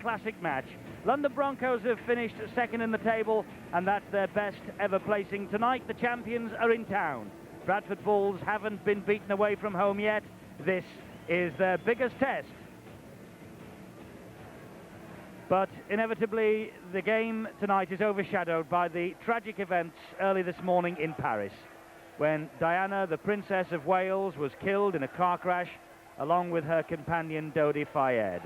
classic match. London Broncos have finished second in the table, and that's their best ever placing. Tonight, the champions are in town. Bradford Bulls haven't been beaten away from home yet. This is their biggest test. But inevitably, the game tonight is overshadowed by the tragic events early this morning in Paris, when Diana, the Princess of Wales, was killed in a car crash along with her companion Dodi Fayed.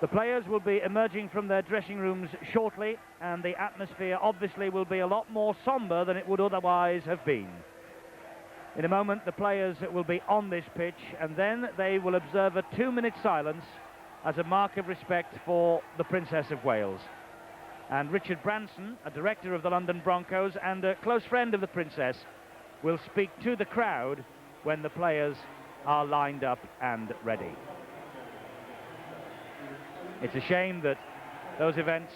The players will be emerging from their dressing rooms shortly, and the atmosphere obviously will be a lot more somber than it would otherwise have been. In a moment, the players will be on this pitch, and then they will observe a 2-minute silence as a mark of respect for the Princess of Wales. And Richard Branson, a director of the London Broncos and a close friend of the Princess, will speak to the crowd when the players are lined up and ready. It's a shame that those events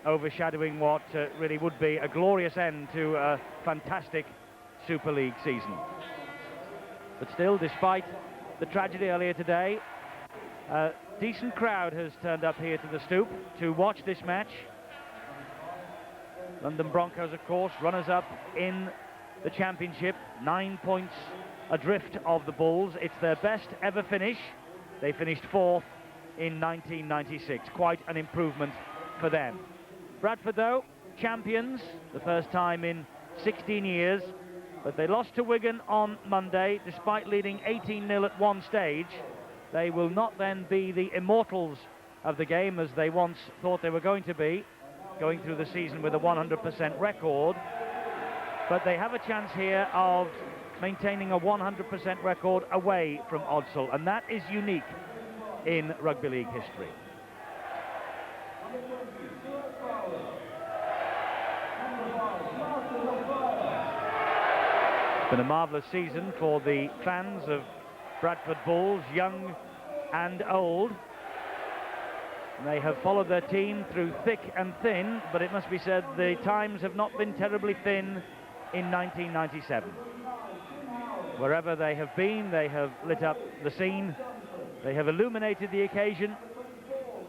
overshadowing what really would be a glorious end to a fantastic Super League season. But still, despite the tragedy earlier today, a decent crowd has turned up here to the Stoop to watch this match. London Broncos, of course, runners-up in the championship, 9 points adrift of the Bulls. It's their best ever finish. They finished 4th in 1996. Quite an improvement for them. Bradford, though, champions, the first time in 16 years. But they lost to Wigan on Monday, despite leading 18-0 at one stage. They will not then be the immortals of the game, as they once thought they were going to be, going through the season with a 100% record. But they have a chance here of maintaining a 100% record away from Odsal, and that is unique in rugby league history. It's been a marvellous season for the fans of Bradford Bulls, young and old. They have followed their team through thick and thin, but it must be said the times have not been terribly thin in 1997. Wherever they have been, they have lit up the scene, they have illuminated the occasion,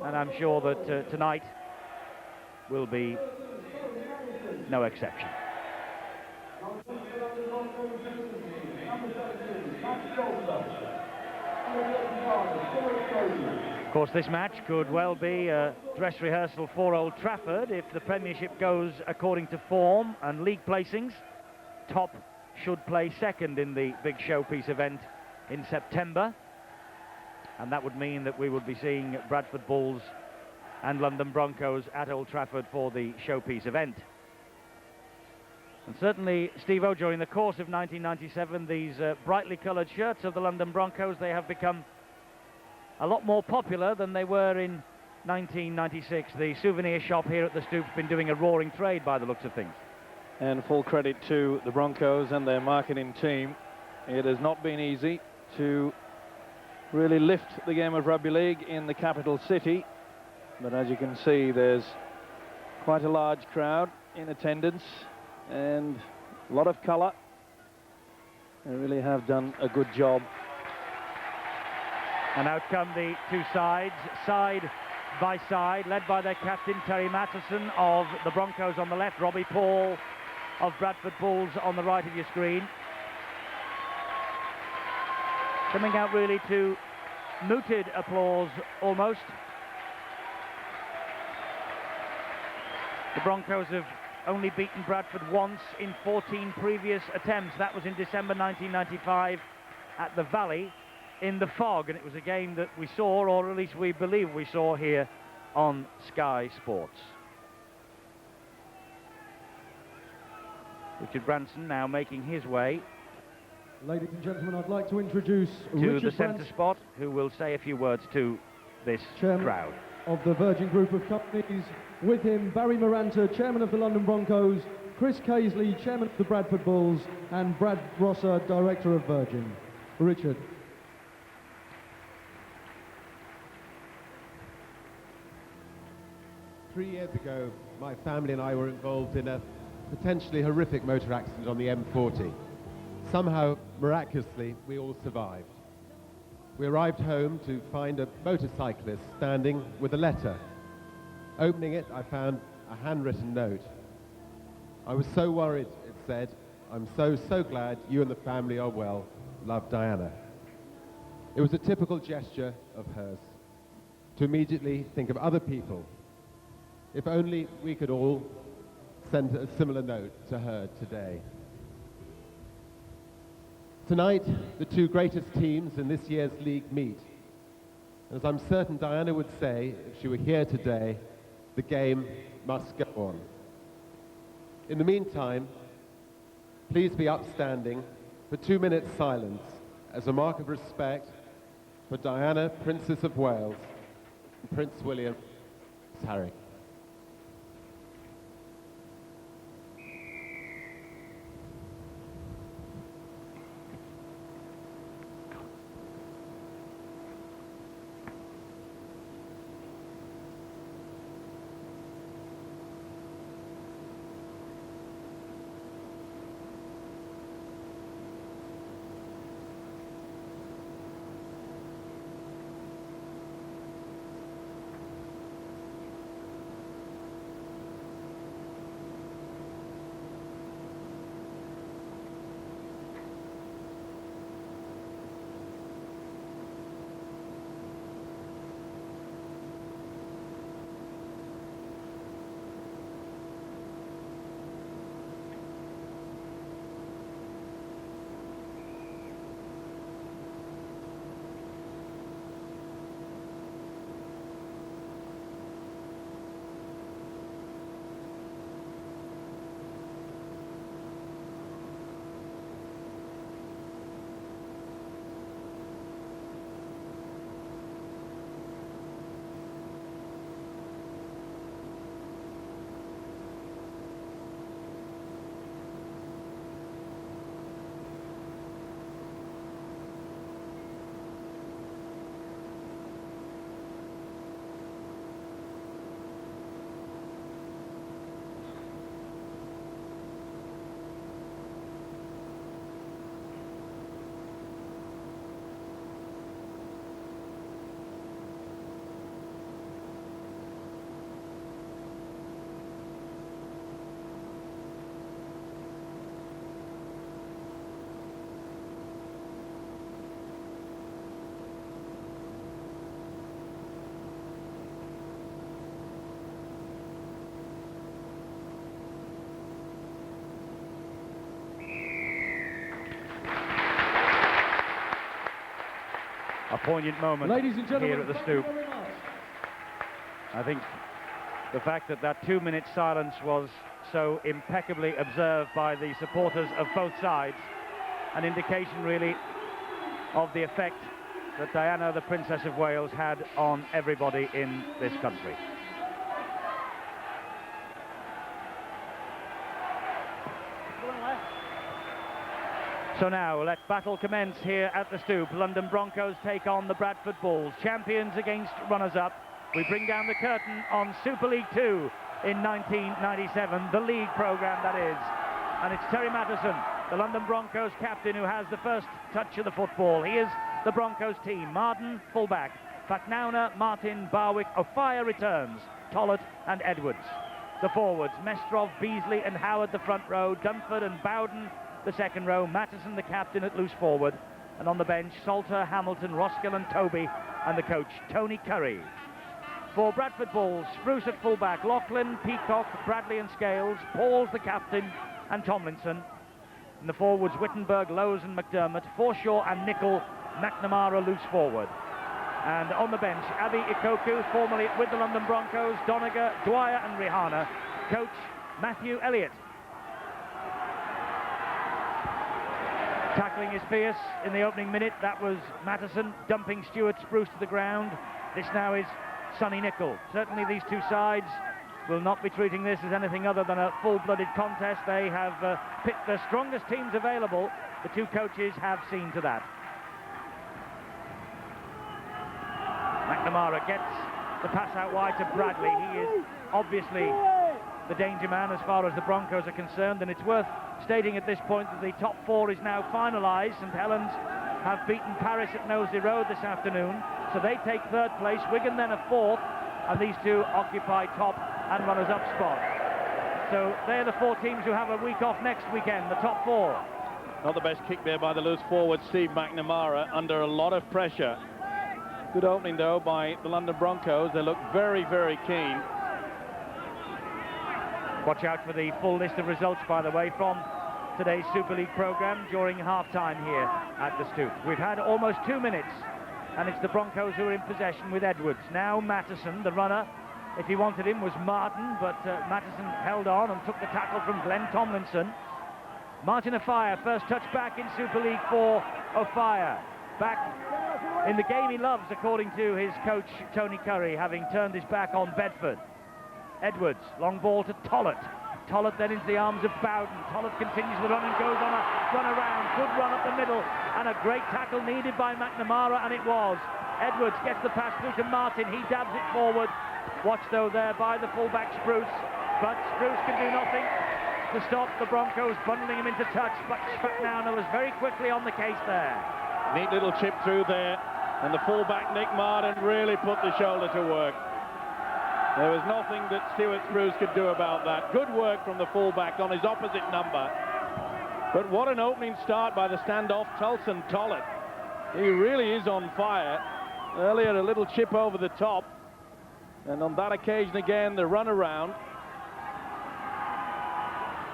and I'm sure that tonight will be no exception. Of course, this match could well be a dress rehearsal for Old Trafford if the Premiership goes according to form and league placings. Top should play second in the big showpiece event in September, and that would mean that we would be seeing Bradford Bulls and London Broncos at Old Trafford for the showpiece event. And certainly, Steve-O, during the course of 1997, these brightly coloured shirts of the London Broncos, they have become a lot more popular than they were in 1996. The souvenir shop here at the Stoop's been doing a roaring trade by the looks of things. And full credit to the Broncos and their marketing team. It has not been easy to really lift the game of rugby league in the capital city, but as you can see, there's quite a large crowd in attendance and a lot of colour. They really have done a good job. And out come the two sides, side by side, led by their captain Terry Matheson of the Broncos on the left, Robbie Paul of Bradford Bulls on the right of your screen. Coming out really to muted applause almost. The Broncos have only beaten Bradford once in 14 previous attempts. That was in December 1995 at the Valley in the fog, and it was a game that we saw, or at least we believe we saw, here on Sky Sports. Richard Branson now making his way Ladies and gentlemen, I'd like to introduce to Richard the centre spot, who will say a few words to this crowd. Of the Virgin Group of Companies. With him, Barry Maranta, Chairman of the London Broncos, Chris Casely, Chairman of the Bradford Bulls, and Brad Rosser, Director of Virgin. Richard. Three years ago, my family and I were involved in a potentially horrific motor accident on the M40. Somehow, miraculously, we all survived. We arrived home to find a motorcyclist standing with a letter Opening it, I found a handwritten note. "I was so worried," it said. "I'm so glad you and the family are well. Love, Diana." It was a typical gesture of hers, to immediately think of other people. If only we could all send a similar note to her today. Tonight, the two greatest teams in this year's league meet. As I'm certain Diana would say if she were here today, the game must go on. In the meantime, please be upstanding for 2 minutes silence as a mark of respect for Diana, Princess of Wales, and Prince William, Harry. A poignant moment Ladies and gentlemen, here at the Stoop. I think the fact that that 2-minute silence was so impeccably observed by the supporters of both sides, an indication really of the effect that Diana, the Princess of Wales, had on everybody in this country. So now, let battle commence here at the Stoop. London Broncos take on the Bradford Bulls, champions against runners-up. We bring down the curtain on Super League 2 in 1997, the league programme that is. And it's Terry Mattison, the London Broncos captain, who has the first touch of the football. He is the Broncos team. Marden, fullback. Faknauna, Martin, Barwick, O'Fire returns. Tollett and Edwards. The forwards, Mestrov, Beasley and Howard, the front row. Dunford and Bowden, the second row. Mattison, the captain, at loose forward. And on the bench, Salter, Hamilton, Roskill and Toby, and the coach, Tony Curry. For Bradford Bulls, Spruce at fullback, Laughlin, Peacock, Bradley and Scales, Paul's the captain, and Tomlinson. In the forwards, Wittenberg, Lowes and McDermott, Forshaw and Nicol, McNamara loose forward. And on the bench, Avi Ikoku, formerly with the London Broncos, Doniger, Dwyer and Rihanna. Coach, Matthew Elliott. Tackling is fierce in the opening minute. That was Mattison dumping Stuart Spruce to the ground. This now is Sonny Nicol. Certainly these two sides will not be treating this as anything other than a full-blooded contest. They have picked the strongest teams available. The two coaches have seen to that. McNamara gets the pass out wide to Bradley. He is obviously the danger man as far as the Broncos are concerned, and it's worth stating at this point that the top four is now finalised. St Helens have beaten Paris at Knowsley Road this afternoon, so they take third place. Wigan then a fourth, and these two occupy top and runners-up spots. So they're the 4 teams who have a week off next weekend, the top 4. Not the best kick there by the loose forward, Steve McNamara, under a lot of pressure. Good opening, though, by the London Broncos. They look very, very keen. Watch out for the full list of results, by the way, from today's Super League programme during half-time here at the Stoop. We've had almost 2 minutes, and it's the Broncos who are in possession with Edwards. Now Mattison, the runner, if he wanted him, was Martin, but Mattison held on and took the tackle from Glenn Tomlinson. Martin Offiah, first touch back in Super League for Offiah. Back in the game he loves, according to his coach Tony Curry, having turned his back on Bedford. Edwards, long ball to Tollett. Tollett then into the arms of Bowden. Tollett continues the run and goes on a run around. Good run up the middle, and a great tackle needed by McNamara, and it was. Edwards gets the pass through to Martin. He dabs it forward. Watch, though, there by the fullback Spruce. But Spruce can do nothing to stop the Broncos bundling him into touch. But Spatnowna was very quickly on the case there. Neat little chip through there, and the fullback Nick Martin really put the shoulder to work. There was nothing that Stuart Spruce could do about that. Good work from the fullback on his opposite number. But what an opening start by the standoff Tulson Tollett. He really is on fire. Earlier a little chip over the top, and on that occasion again the run around.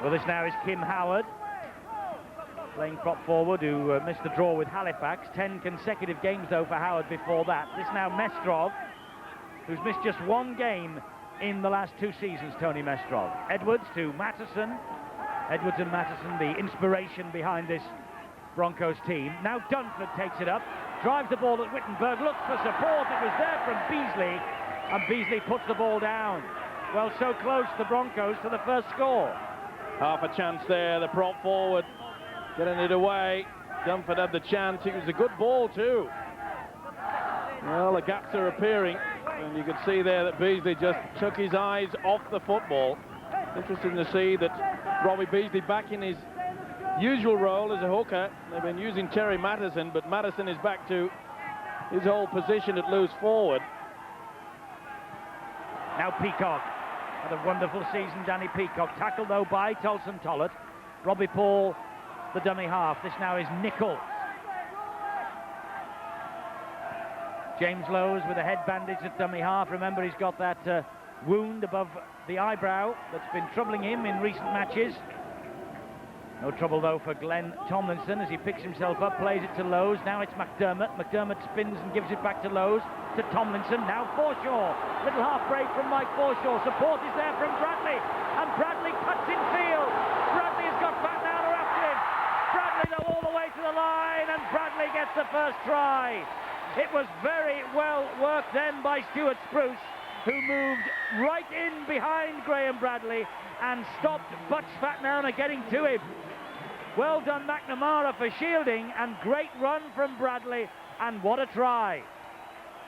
Well, this now is Kim Howard, playing prop forward, who missed the draw with Halifax. 10 consecutive games, though, for Howard before that. This now Mestrov, who's missed just 1 game in the last 2 seasons, Tony Mestrov. Edwards to Mattison. Edwards and Mattison, the inspiration behind this Broncos team. Now Dunford takes it up, drives the ball at Wittenberg, looks for support. It was there from Beasley, and Beasley puts the ball down. Well, so close, the Broncos, to the first score. Half a chance there, the prop forward getting it away. Dunford had the chance. It was a good ball too. Well, the gaps are appearing, and you could see there that Beasley just took his eyes off the football. Interesting to see that Robbie Beasley back in his usual role as a hooker. They've been using Terry Mattison, but Mattison is back to his old position at loose forward. Now Peacock. Had a wonderful season, Danny Peacock. Tackled, though, by Tulson Tollett. Robbie Paul, the dummy half. This now is Nickel. James Lowes with a head bandage at dummy half. Remember, he's got that wound above the eyebrow that's been troubling him in recent matches. No trouble, though, for Glenn Tomlinson as he picks himself up, plays it to Lowes. Now it's McDermott. McDermott spins and gives it back to Lowes, to Tomlinson. Now Forshaw. Little half break from Mike Forshaw. Support is there from Bradley, and Bradley cuts in field. Bradley has got Spatnowna after him. Bradley, though, all the way to the line, and Bradley gets the first try. It was very well worked then by Stuart Spruce, who moved right in behind Graham Bradley and stopped Butch Spatnowna getting to him. Well done, McNamara, for shielding, and great run from Bradley, and what a try.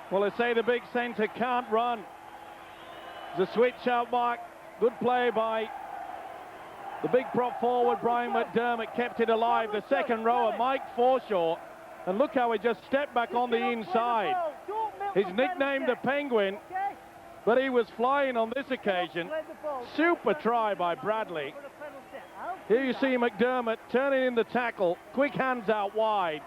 Well, they say the big centre can't run. The switch out mark. Good play by the big prop forward, Brian McDermott, kept it alive. The second rower, Mike Forshaw. And look how he just stepped back on the inside. He's nicknamed the Penguin, but he was flying on this occasion. Super try by Bradley. Here you see McDermott turning in the tackle. Quick hands out wide.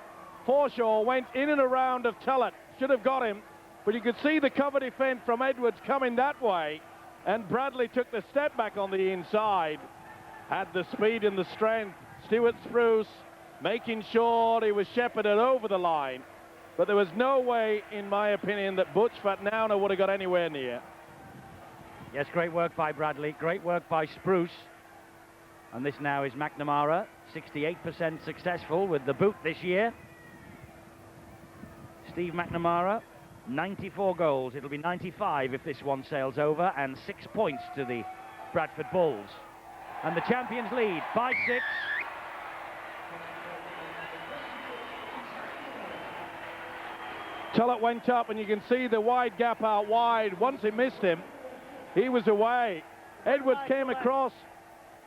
Forshaw went in and around of Tullett. Should have got him, but you could see the cover defence from Edwards coming that way, and Bradley took the step back on the inside. Had the speed and the strength. Stuart Spruce making sure he was shepherded over the line, but there was no way, in my opinion, that Butch Spatnowna would have got anywhere near. Yes, great work by Bradley, great work by Spruce. And this now is McNamara, 68% successful with the boot this year. Steve McNamara, 94 goals. It'll be 95 if this one sails over, and 6 points to the Bradford Bulls. And the champions lead, 5-6. Tullett went up, and you can see the wide gap out wide. Once he missed him, he was away. Edwards came across,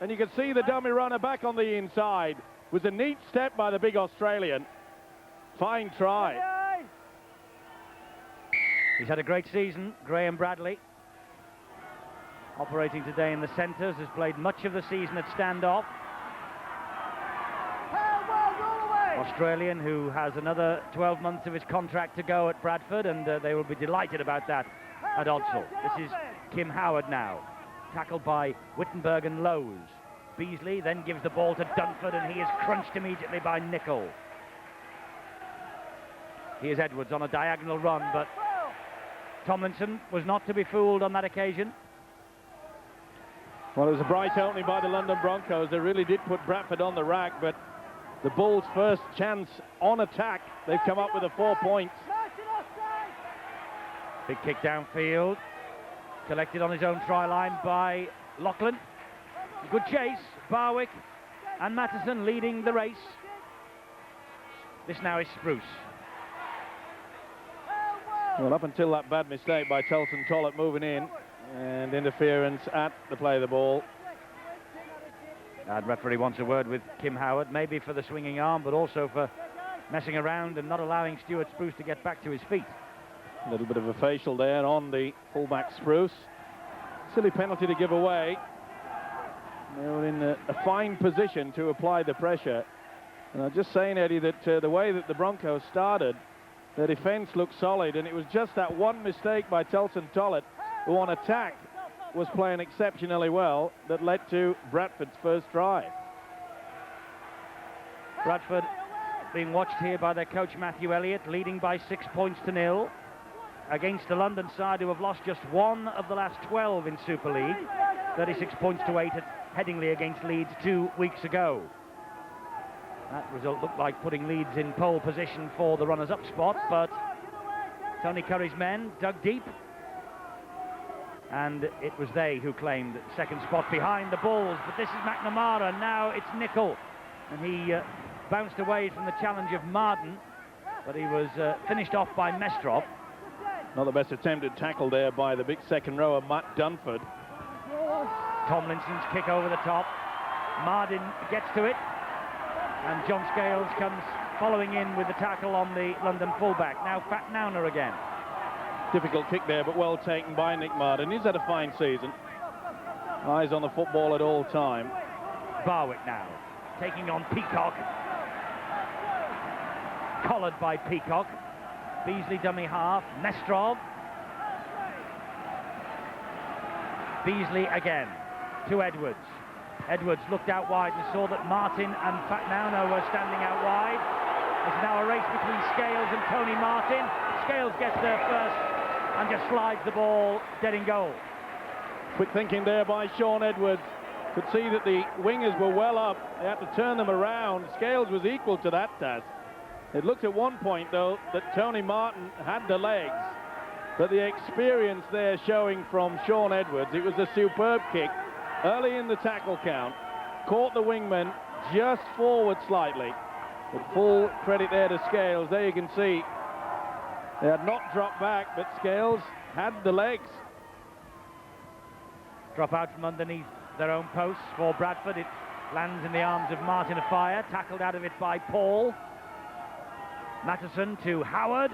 and you can see the dummy runner back on the inside. It was a neat step by the big Australian. Fine try. He's had a great season, Graham Bradley. Operating today in the centres, has played much of the season at standoff. Australian who has another 12 months of his contract to go at Bradford, and they will be delighted about that at Odsal. This is Kim Howard now, tackled by Wittenberg and Lowe's. Beasley then gives the ball to Dunford, and he is crunched immediately by Nicol. Here's Edwards on a diagonal run, but Tomlinson was not to be fooled on that occasion. Well, it was a bright opening by the London Broncos. They really did put Bradford on the rack, but the Bulls' first chance on attack, they've come up with 4 points. Big kick downfield, collected on his own try line by Lachlan. Good chase, Barwick and Matheson leading the race. This now is Spruce. Well, up until that bad mistake by Telson Tollett moving in, and interference at the play of the ball. And referee wants a word with Kim Howard, maybe for the swinging arm, but also for messing around and not allowing Stuart Spruce to get back to his feet. A little bit of a facial there on the fullback Spruce. Silly penalty to give away. They were in a fine position to apply the pressure. And I'm just saying, Eddie, that the way that the Broncos started, their defence looked solid, and it was just that one mistake by Telson Tollett, who on attack was playing exceptionally well, that led to Bradford's first try. Bradford being watched here by their coach Matthew Elliott, leading by 6 points to 0 against the London side, who have lost just one of the last 12 in Super League. 36 points to 8 at Headingley against Leeds 2 weeks ago. That result looked like putting Leeds in pole position for the runners-up spot, but Tony Curry's men dug deep, and it was they who claimed second spot behind the Bulls. But this is McNamara, now it's Nicol, and he bounced away from the challenge of Marden, but he was finished off by Mestrop. Not the best attempted tackle there by the big second rower, Matt Dunford. Tomlinson's kick over the top. Marden gets to it, and John Scales comes following in with the tackle on the London fullback. Now Fat Nauner again. Difficult kick there, but well taken by Nick Marden. He's had a fine season. Eyes on the football at all time. Barwick now, taking on Peacock. Collared by Peacock. Beasley dummy half. Mestrov. Beasley again to Edwards. Edwards looked out wide and saw that Martin and Fat Nauner were standing out wide. It's now a race between Scales and Tony Martin. Scales gets there first and just slides the ball dead in goal. Quick thinking there by Sean Edwards. Could see that the wingers were well up. They had to turn them around. Scales was equal to that task. It looked at one point, though, that Tony Martin had the legs, but the experience there showing from Sean Edwards. It was a superb kick early in the tackle count. Caught the wingman just forward slightly. With full credit there to Scales. There you can see they had not dropped back, but Scales had the legs. Drop out from underneath their own posts for Bradford. It lands in the arms of Martin Afire, tackled out of it by Paul. Matheson to Howard.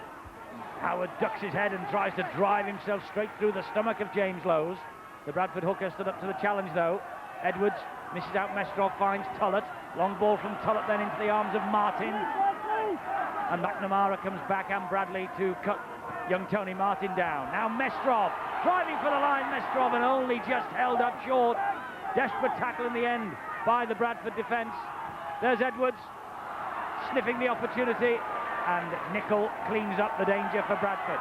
Howard ducks his head and tries to drive himself straight through the stomach of James Lowe's. The Bradford hooker stood up to the challenge, though. Edwards misses out. Mestrov finds Tullett. Long ball from Tullett then into the arms of Martin. And McNamara comes back, and Bradley to cut young Tony Martin down. Now Mestrov driving for the line. Mestrov, and only just held up short. Desperate tackle in the end by the Bradford defence. There's Edwards sniffing the opportunity, and Nicol cleans up the danger for Bradford.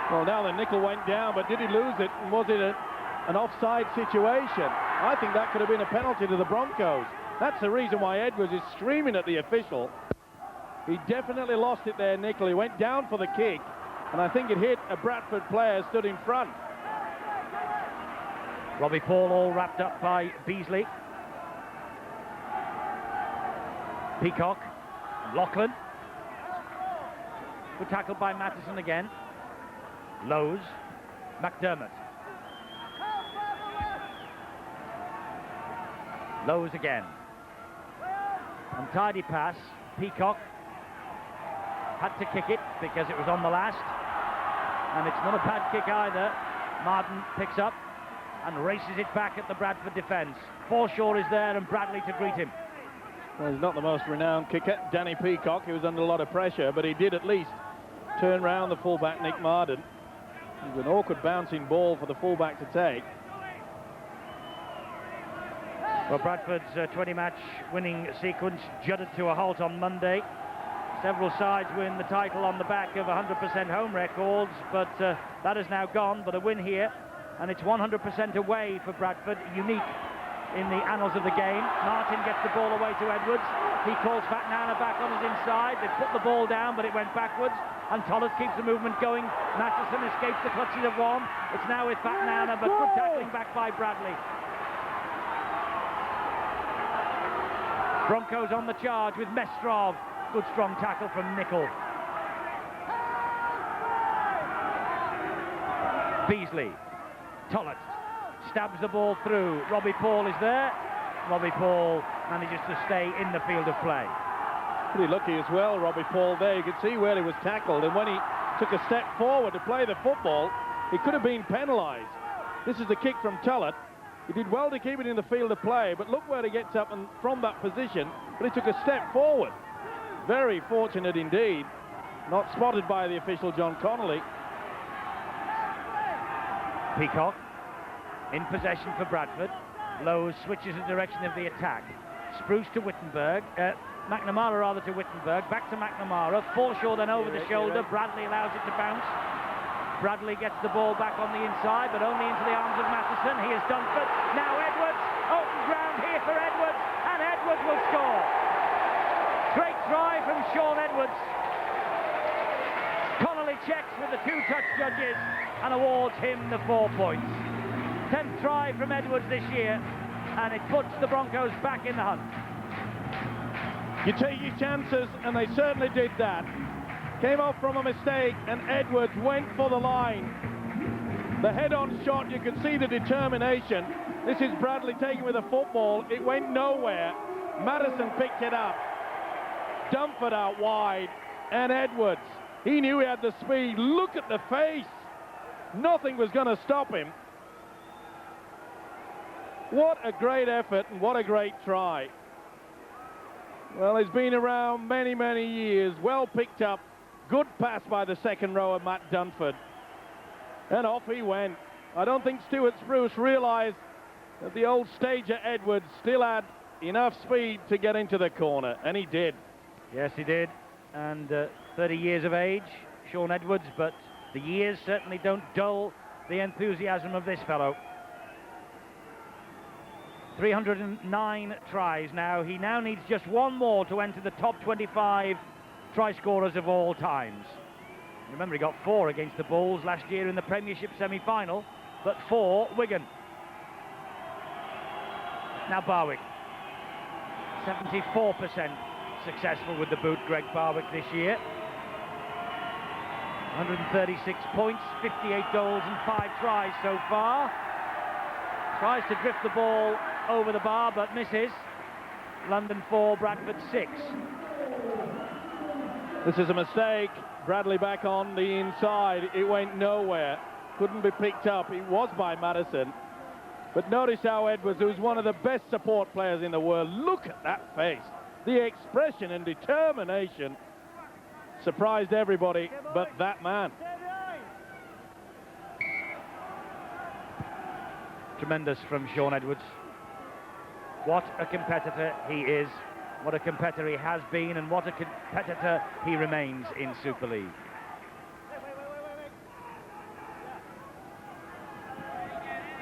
Well, now the Nicol went down, but did he lose it? And was it an offside situation? I think that could have been a penalty to the Broncos. That's the reason why Edwards is screaming at the official. He definitely lost it there, Nicol. He went down for the kick, and I think it hit a Bradford player stood in front. Robbie Paul all wrapped up by Beasley. Peacock, Lachlan. Good tackle by Matheson again. Lowe's, McDermott. Lowe's again. Untidy pass. Peacock had to kick it because it was on the last. And it's not a bad kick either. Martin picks up and races it back at the Bradford defence. Forshaw is there and Bradley to greet him. Well, he's not the most renowned kicker, Danny Peacock. He was under a lot of pressure, but he did at least turn round the fullback, Nick Marden. It was an awkward bouncing ball for the fullback to take. Well, Bradford's 20-match winning sequence jutted to a halt on Monday. Several sides win the title on the back of 100% home records, but that is now gone. But a win here, and it's 100% away for Bradford, unique in the annals of the game. Martin gets the ball away to Edwards. He calls Fatnana back on his inside. They put the ball down, but it went backwards, and Tollett keeps the movement going. Matheson escapes the clutches of one. It's now with Fatnana, but good tackling back by Bradley. Broncos on the charge with Mestrov. Good strong tackle from Nickel. Beasley. Tollett stabs the ball through. Robbie Paul is there. Robbie Paul manages to stay in the field of play. Pretty lucky as well, Robbie Paul there. You could see where he was tackled, and when he took a step forward to play the football, he could have been penalised. This is the kick from Tollett. He did well to keep it in the field of play, but look where he gets up and from that position, but he took a step forward. Very fortunate indeed. Not spotted by the official, John Connolly. Peacock in possession for Bradford. Lowe's switches the direction of the attack. Spruce to Wittenberg. McNamara rather to Wittenberg. Back to McNamara. Forshaw then over the shoulder. Bradley allows it to bounce. Bradley gets the ball back on the inside, but only into the arms of Matheson. He is Dunford. Now Edwards. Open ground here for Edwards, and Edwards will score. Great try from Sean Edwards. Connolly checks with the two-touch judges and awards him the 4 points. 10th try from Edwards this year, and it puts the Broncos back in the hunt. You take your chances, and they certainly did that. Came off from a mistake, and Edwards went for the line. The head-on shot, you could see the determination. This is Bradley taking with a football. It went nowhere. Madison picked it up. Dunford out wide, and Edwards, he knew he had the speed. Look at the face. Nothing was going to stop him. What a great effort, and what a great try. Well, he's been around many, many years. Well picked up. Good pass by the second rower, Matt Dunford. And off he went. I don't think Stuart Spruce realised that the old stager Edwards still had enough speed to get into the corner, and he did. Yes, he did. And 30 years of age, Sean Edwards, but the years certainly don't dull the enthusiasm of this fellow. 309 tries now. He now needs just one more to enter the top 25 try scorers of all times. Remember, he got 4 against the Bulls last year in the Premiership semi-final, but 4 Wigan. Now Barwick, 74% successful with the boot, Greg Barwick, this year. 136 points, 58 goals and 5 tries so far. Tries to drift the ball over the bar, but misses. London 4, Bradford 6. This is a mistake. Bradley back on the inside. It went nowhere. Couldn't be picked up. It was by Madison. But notice how Edwards, who's one of the best support players in the world, look at that face. The expression and determination surprised everybody but that man. Tremendous from Sean Edwards. What a competitor he is, what a competitor he has been, and what a competitor he remains in Super League.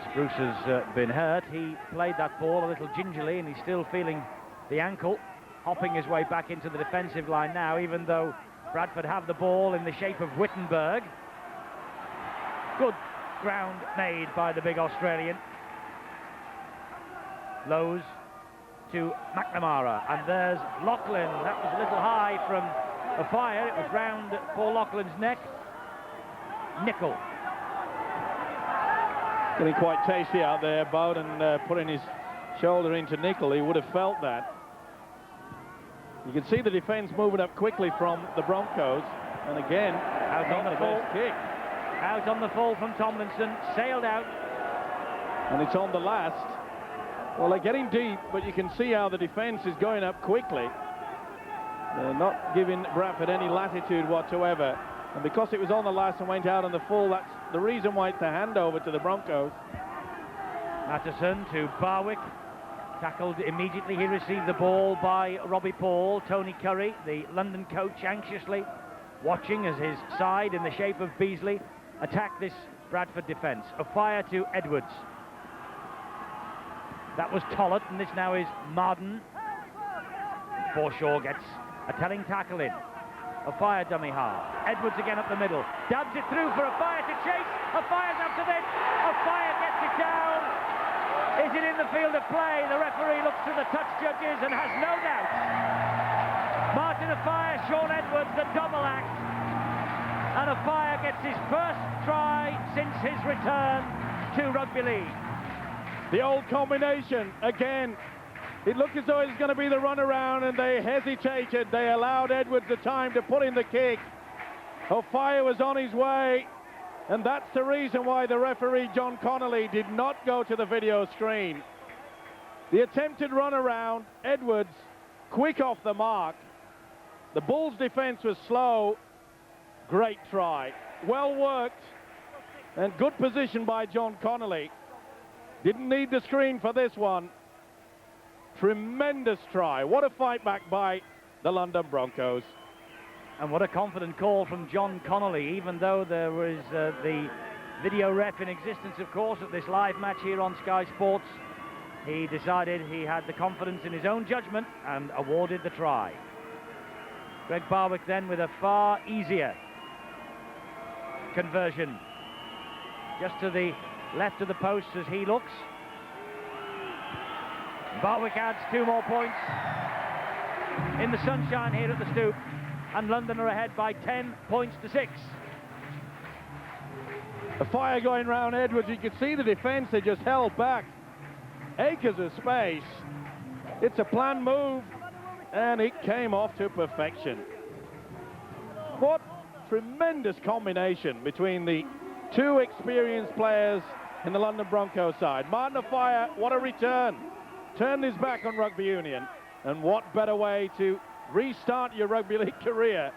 Spruce has been hurt. He played that ball a little gingerly, and he's still feeling the ankle, hopping his way back into the defensive line now, even though Bradford have the ball in the shape of Wittenberg. Good ground made by the big Australian. Lowe's to McNamara, and there's Loughlin. That was a little high from a fire. It was round Paul Loughlin's neck. Nickel. Getting quite tasty out there, Bowden putting his shoulder into Nickel. He would have felt that. You can see the defence moving up quickly from the Broncos, and again, Out on the best kick. Out on the full from Tomlinson, sailed out. And it's on the last. Well, they're getting deep, but you can see how the defence is going up quickly. They're not giving Bradford any latitude whatsoever. And because it was on the last and went out on the full, that's the reason why it's a handover to the Broncos. Matteson to Barwick. Tackled immediately. He received the ball by Robbie Paul. Tony Curry, the London coach, anxiously watching as his side in the shape of Beasley attack this Bradford defence. A fire to Edwards. That was Tollett, and this now is Marden. Forshaw gets a telling tackle in. A fire dummy half. Edwards again up the middle. Dabs it through for a fire to chase. A fire's after this. A fire gets it down. Is it in the field of play? The referee looks to the touch judges and has no doubt. Martin Afire, Sean Edwards, the double act. And Afire gets his first try since his return to rugby league. The old combination again. It looked as though it was going to be the runaround, and they hesitated. They allowed Edwards the time to put in the kick. Afire was on his way. And that's the reason why the referee, John Connolly, did not go to the video screen. The attempted runaround, Edwards, quick off the mark. The Bulls' defence was slow. Great try. Well worked. And good position by John Connolly. Didn't need the screen for this one. Tremendous try. What a fight back by the London Broncos. And what a confident call from John Connolly, even though there was the video ref in existence, of course, at this live match here on Sky Sports. He decided he had the confidence in his own judgment and awarded the try. Greg Barwick then with a far easier conversion. Just to the left of the post as he looks. Barwick adds 2 more points in the sunshine here at the Stoop. And London are ahead by 10 points to 6. A fire going round Edwards. You could see the defence, they just held back. Acres of space. It's a planned move, and it came off to perfection. What tremendous combination between the 2 experienced players in the London Broncos side. Martin Afire, what a return. Turned his back on rugby union, and what better way to restart your rugby league career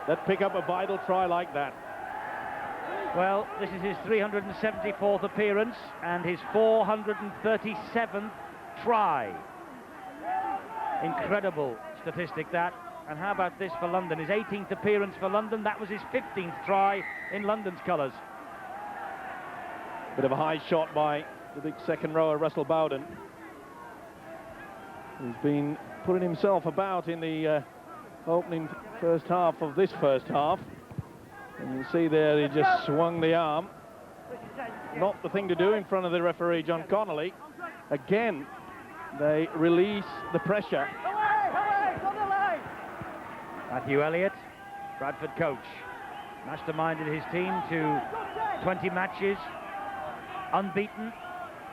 than pick up a vital try like that. Well, this is his 374th appearance and his 437th try. Incredible statistic, that. And how about this for London? His 18th appearance for London. That was his 15th try in London's colours. Bit of a high shot by the big second rower, Russell Bowden. He's been putting himself about in the opening first half of this first half. And you see there, he just swung the arm. Not the thing to do in front of the referee, John Connolly. Again, they release the pressure. Matthew Elliott, Bradford coach, masterminded his team to 20 matches, unbeaten.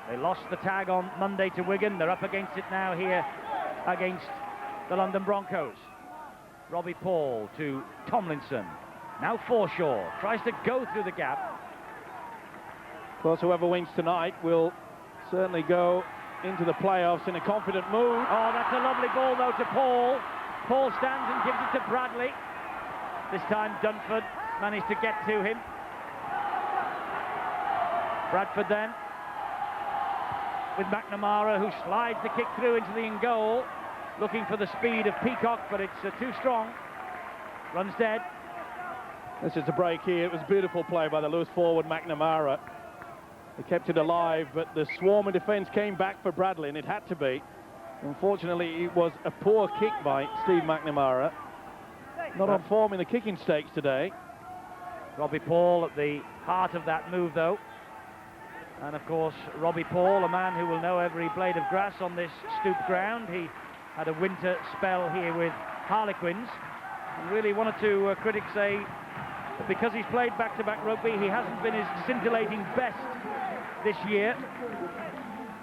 They lost the tag on Monday to Wigan. They're up against it now here against the London Broncos. Robbie Paul to Tomlinson. Now Forshaw tries to go through the gap. Of course, whoever wins tonight will certainly go into the playoffs in a confident mood. Oh, that's a lovely ball, though, to Paul. Paul stands and gives it to Bradley. This time Dunford managed to get to him. Bradford then with McNamara, who slides the kick through into the in goal, looking for the speed of Peacock, but it's too strong. Runs dead. This is a break here. It was beautiful play by the loose forward McNamara. They kept it alive, but the swarm of defence came back for Bradley, and it had to be. Unfortunately, it was a poor kick by Steve McNamara. Not on form in the kicking stakes today. Robbie Paul at the heart of that move, though. And of course, Robbie Paul, a man who will know every blade of grass on this Stoop ground. He had a winter spell here with Harlequins. And really, one or two critics say that because he's played back-to-back rugby, he hasn't been his scintillating best this year.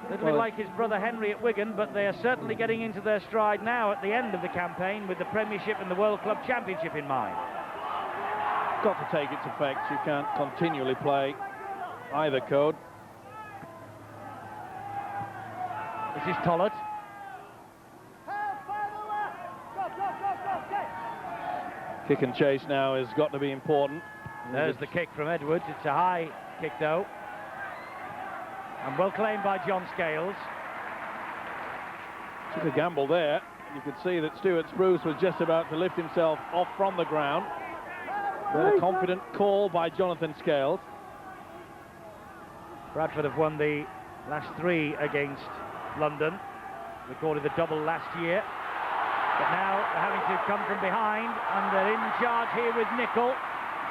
A little bit like his brother Henry at Wigan, but they are certainly getting into their stride now at the end of the campaign with the Premiership and the World Club Championship in mind. got to take its effect. You can't continually play either code. This is Tollett. Kick and chase now has got to be important. There's the kick from Edwards. It's a high kick, though. And well claimed by John Scales. Took a gamble there. You could see that Stuart Spruce was just about to lift himself off from the ground. Then a confident call by Jonathan Scales. Bradford have won the last 3 against London. Recorded the double last year. But now they're having to come from behind, and they're in charge here with Nicol,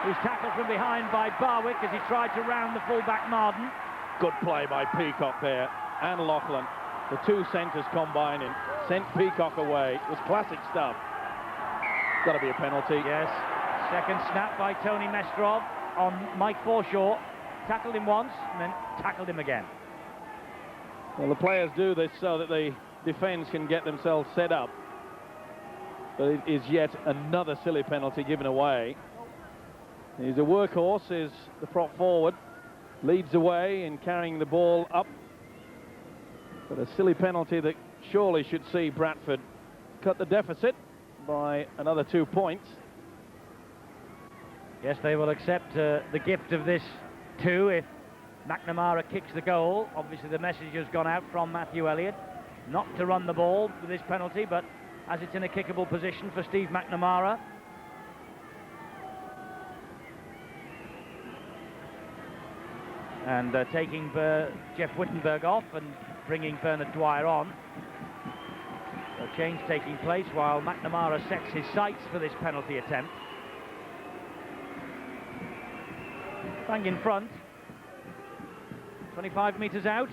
who's tackled from behind by Barwick as he tried to round the fullback Marden. Good play by Peacock there, and Lachlan. The two centres combining, sent Peacock away. It was classic stuff. Got to be a penalty. Yes. Second snap by Tony Mestrov on Mike Forshaw. Tackled him once, and then tackled him again. Well, the players do this so that the defence can get themselves set up. But it is yet another silly penalty given away. He's a workhorse, is the prop forward. Leads the way in carrying the ball up. But a silly penalty that surely should see Bradford cut the deficit by another 2 points. Yes, they will accept the gift of this 2 if McNamara kicks the goal. Obviously the message has gone out from Matthew Elliott not to run the ball with this penalty, but as it's in a kickable position for Steve McNamara. And taking Jeff Wittenberg off and bringing Bernard Dwyer on. A change taking place while McNamara sets his sights for this penalty attempt. Bang in front. 25 metres out.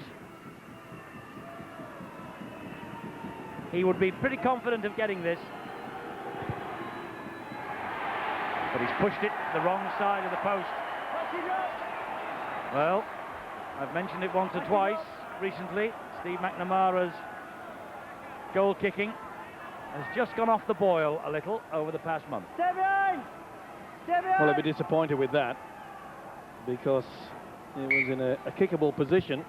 He would be pretty confident of getting this. But he's pushed it the wrong side of the post. Well, I've mentioned it once or twice recently. Steve McNamara's goal kicking has just gone off the boil a little over the past month. Well, he'll be disappointed with that because it was in a kickable position.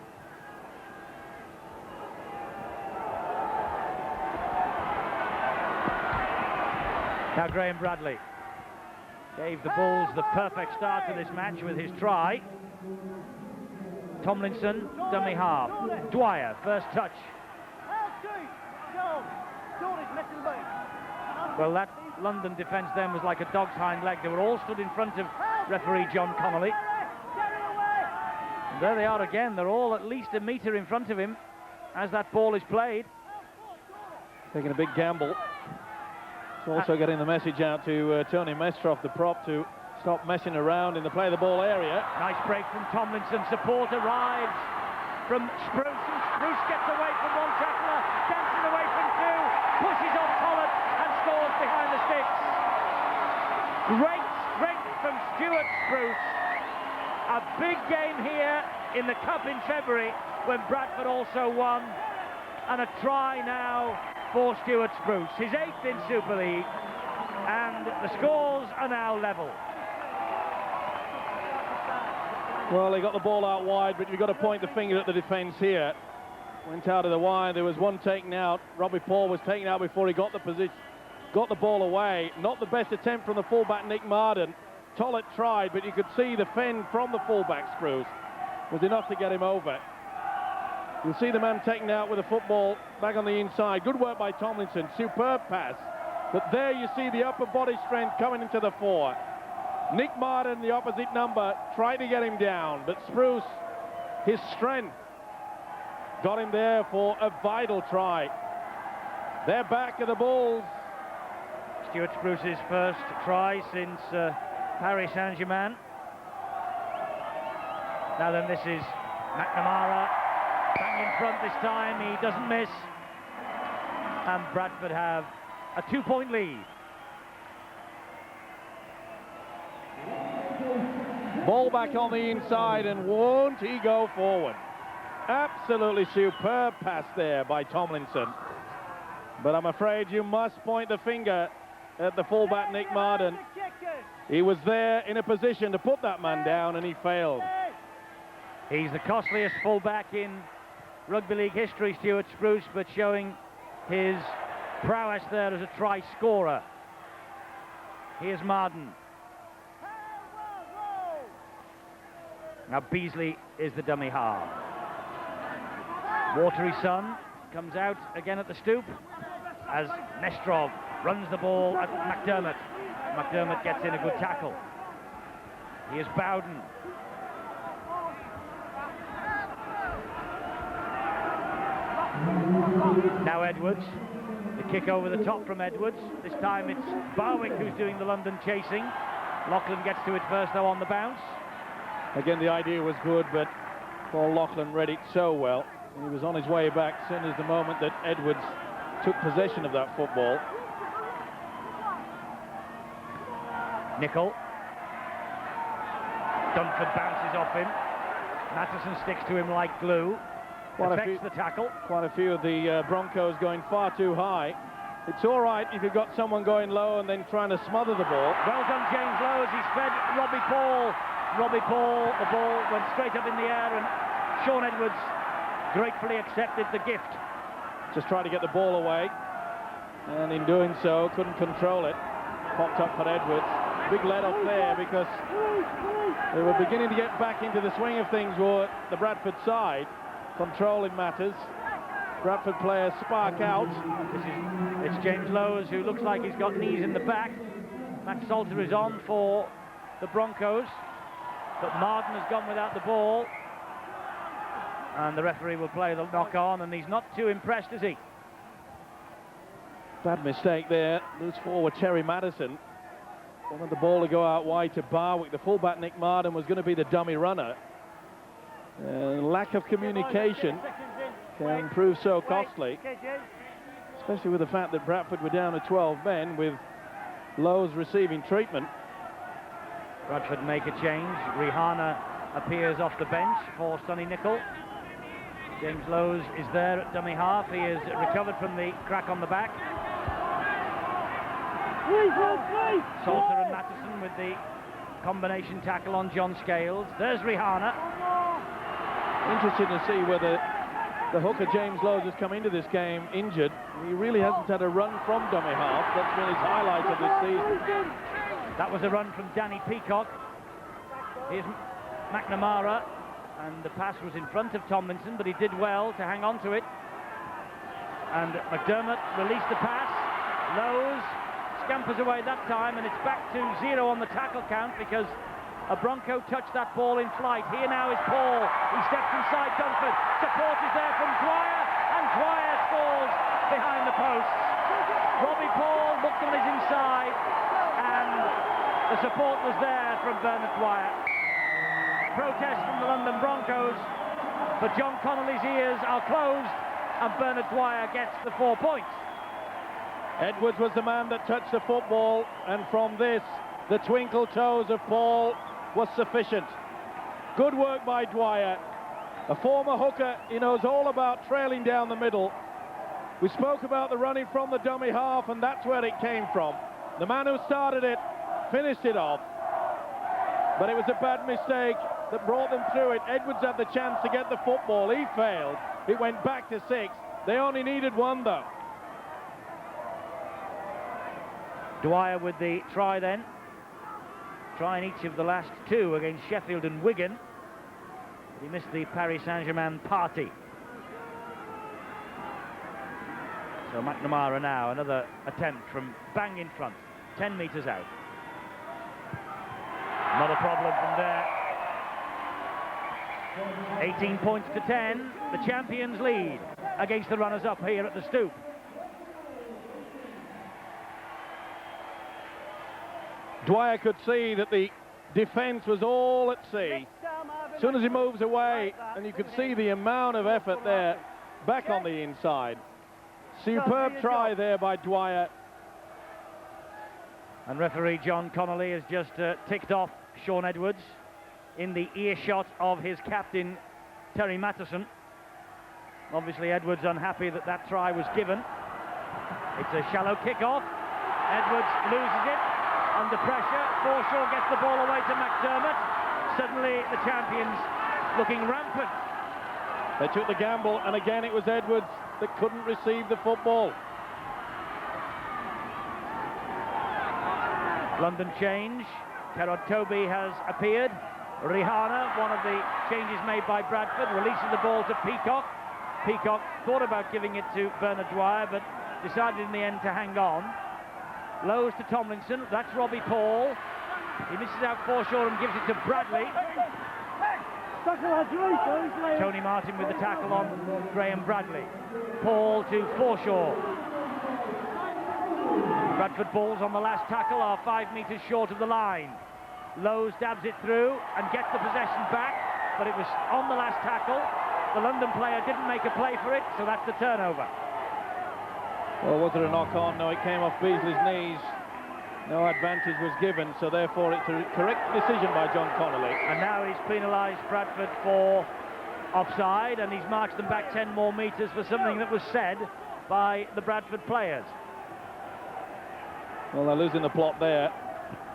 Now Graham Bradley gave the Bulls the perfect start to this match with his try. Tomlinson, dummy half. Dwyer, first touch. Well, that London defence then was like a dog's hind leg. They were all stood in front of referee John Connolly. And there they are again. They're all at least a metre in front of him as that ball is played. Taking a big gamble. It's also getting the message out to Tony Mestrov, the prop, to stop messing around in the play the ball area. Nice break from Tomlinson. Support arrives from Spruce. And Spruce gets away from one tackler, dances away from 2, pushes off Tollett and scores behind the sticks. Great strength from Stuart Spruce. A big game here in the Cup in February when Bradford also won. And a try now for Stuart Spruce. His 8th in Super League. And the scores are now level. Well, they got the ball out wide, but you've got to point the finger at the defence here. Went out of the wide. There was one taken out. Robbie Paul was taken out before he got the position. Got the ball away. Not the best attempt from the fullback, Nick Marden. Tollett tried, but you could see the fend from the fullback, Spruce, was enough to get him over. You'll see the man taken out with a football back on the inside. Good work by Tomlinson. Superb pass. But there you see the upper body strength coming into the fore. Nick Marden, the opposite number, tried to get him down, but Spruce, his strength, got him there for a vital try. They're back at the Bulls. Stuart Spruce's first try since Paris Saint-Germain. Now then, this is McNamara. Bang in front this time, he doesn't miss. And Bradford have a 2-point lead. Ball back on the inside, and won't he go forward? Absolutely superb pass there by Tomlinson. But I'm afraid you must point the finger at the fullback Nick Marden. He was there in a position to put that man down, and he failed. He's the costliest fullback in rugby league history, Stuart Spruce, but showing his prowess there as a try scorer. Here's Marden. Now Beasley is the dummy half. Watery Sun comes out again at the stoop as Nestrov runs the ball at McDermott. McDermott gets in a good tackle. Here's Bowden. Now Edwards. The kick over the top from Edwards. This time it's Barwick who's doing the London chasing. Loughlin gets to it first though on the bounce. Again, the idea was good, but Paul Loughlin read it so well. He was on his way back as soon as the moment that Edwards took possession of that football. Nicol. Dunford bounces off him. Matheson sticks to him like glue. Affects the tackle. Quite a few of the Broncos going far too high. It's all right if you've got someone going low and then trying to smother the ball. Well done, James Lowe, as he's fed Robbie Paul. Robbie Paul, the ball went straight up in the air, and Sean Edwards gratefully accepted the gift. Just tried to get the ball away, and in doing so, couldn't control it. Popped up for Edwards. Big let off there because they were beginning to get back into the swing of things for the Bradford side. Controlling matters. Bradford players spark out. It's James Lowes, who looks like he's got knees in the back. Matt Salter is on for the Broncos, but Marden has gone without the ball, and the referee will play the knock on, and he's not too impressed, is he? Bad mistake there. Loose forward Terry Madison wanted the ball to go out wide to Barwick. The fullback Nick Marden was going to be the dummy runner. Lack of communication can prove so costly, especially with the fact that Bradford were down to 12 men with Lowe's receiving treatment. Bradford make a change. Rihanna appears off the bench for Sonny Nicol. James Lowes is there at dummy half. He is recovered from the crack on the back. Salter and Matheson with the combination tackle on John Scales. There's Rihanna. Interesting to see whether the hooker James Lowes has come into this game injured. He really hasn't had a run from dummy half. That's been his highlight of this season. That was a run from Danny Peacock. Here's McNamara, and the pass was in front of Tomlinson, but he did well to hang on to it. And McDermott released the pass. Lowes scampers away that time, and it's back to 0 on the tackle count because a Bronco touched that ball in flight. Here now is Paul. He steps inside Dunford. Support is there from Dwyer, and Dwyer scores behind the posts. Robbie Paul looked on his inside, and the support was there from Bernard Dwyer. Protest from the London Broncos, but John Connolly's ears are closed, and Bernard Dwyer gets the 4 points. Edwards was the man that touched the football, and from this, the twinkle toes of Paul was sufficient. Good work by Dwyer. A former hooker, he knows all about trailing down the middle. We spoke about the running from the dummy half, and that's where it came from. The man who started it finished it off, but it was a bad mistake that brought them through it. Edwards had the chance to get the football. He failed. It went back to 6. They only needed 1 though. Dwyer with the try then. Try in each of the last 2 against Sheffield and Wigan. But he missed the Paris Saint-Germain party. So McNamara now, another attempt from bang in front, 10 metres out. Not a problem from there. 18 points to 10. The champions lead against the runners-up here at the Stoop. Dwyer could see that the defence was all at sea. As soon as he moves away, and you could see the amount of effort there back on the inside. Superb try there by Dwyer. And referee John Connolly has just ticked off Sean Edwards in the earshot of his captain Terry Matheson. Obviously Edwards unhappy that that try was given. It's a shallow kick-off. Edwards loses it. under pressure. Forshaw gets the ball away to McDermott. Suddenly the champions looking rampant. They took the gamble, and again it was Edwards that couldn't receive the football. London change. Kerod Toby has appeared. Rihanna, one of the changes made by Bradford, releases the ball to Peacock. Peacock thought about giving it to Bernard Dwyer, but decided in the end to hang on. Lowe's to Tomlinson. That's Robbie Paul. He misses out Forshaw and gives it to Bradley. Tony Martin with the tackle on Graham Bradley. Paul to Forshaw. Bradford balls on the last tackle are 5 metres short of the line. Lowe dabs it through and gets the possession back, but it was on the last tackle. The London player didn't make a play for it, so that's the turnover. Well, was it a knock-on? No, it came off Beasley's knees. No advantage was given, so therefore it's a correct decision by John Connolly. And now he's penalised Bradford for offside, and he's marched them back 10 more metres for something that was said by the Bradford players. Well, they're losing the plot there.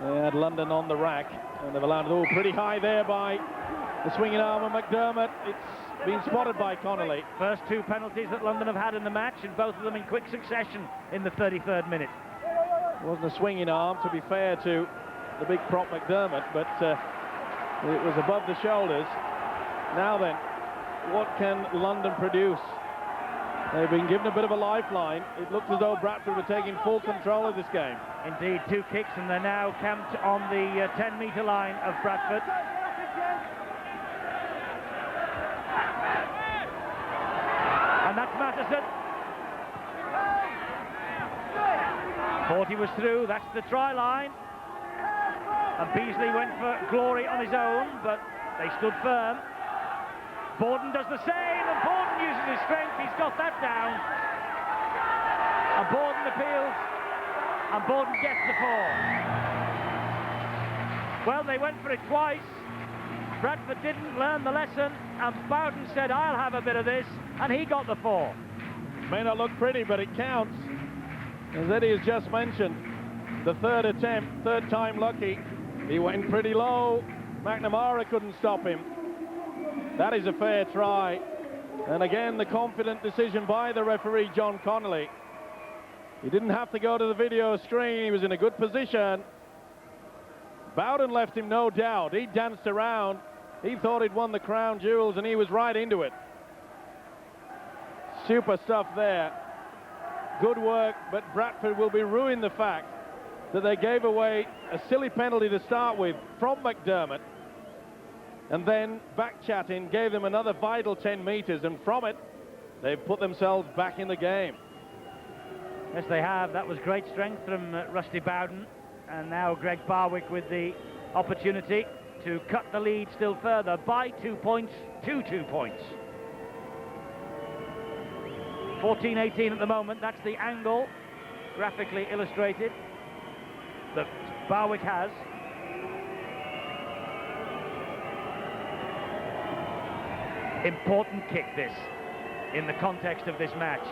They had London on the rack, and they've allowed it all pretty high there by the swinging arm of McDermott. It's been spotted by Connolly. First 2 penalties that London have had in the match, and both of them in quick succession in the 33rd minute. It wasn't a swinging arm, to be fair to the big prop McDermott, but it was above the shoulders. Now then, what can London produce? They've been given a bit of a lifeline. It looks as though Bradford were taking full control of this game. Indeed, 2 kicks, and they're now camped on the 10-metre line of Bradford. And that's Matheson. 40 was through, that's the try line. And Beasley went for glory on his own, but they stood firm. Borden does the same, and Borden uses his strength. He's got that down. And Borden appeals, and Borden gets the 4. Well, they went for it twice. Bradford didn't learn the lesson, and Bowden said, I'll have a bit of this, and he got the 4. May not look pretty, but it counts. As Eddie has just mentioned, the 3rd attempt, 3rd time lucky. He went pretty low. McNamara couldn't stop him. That is a fair try. And again, the confident decision by the referee, John Connolly. He didn't have to go to the video screen. He was in a good position. Bowden left him no doubt. He danced around. He thought he'd won the crown jewels, and he was right into it. Super stuff there. Good work, but Bradford will be ruined the fact that they gave away a silly penalty to start with from McDermott, and then back-chatting gave them another vital 10 metres, and from it, they've put themselves back in the game. Yes, they have. That was great strength from Rusty Bowden, and now Greg Barwick with the opportunity to cut the lead still further by 2 points to 2 points. 14-18 at the moment. That's the angle, graphically illustrated, that Barwick has. Important kick, this, in the context of this match.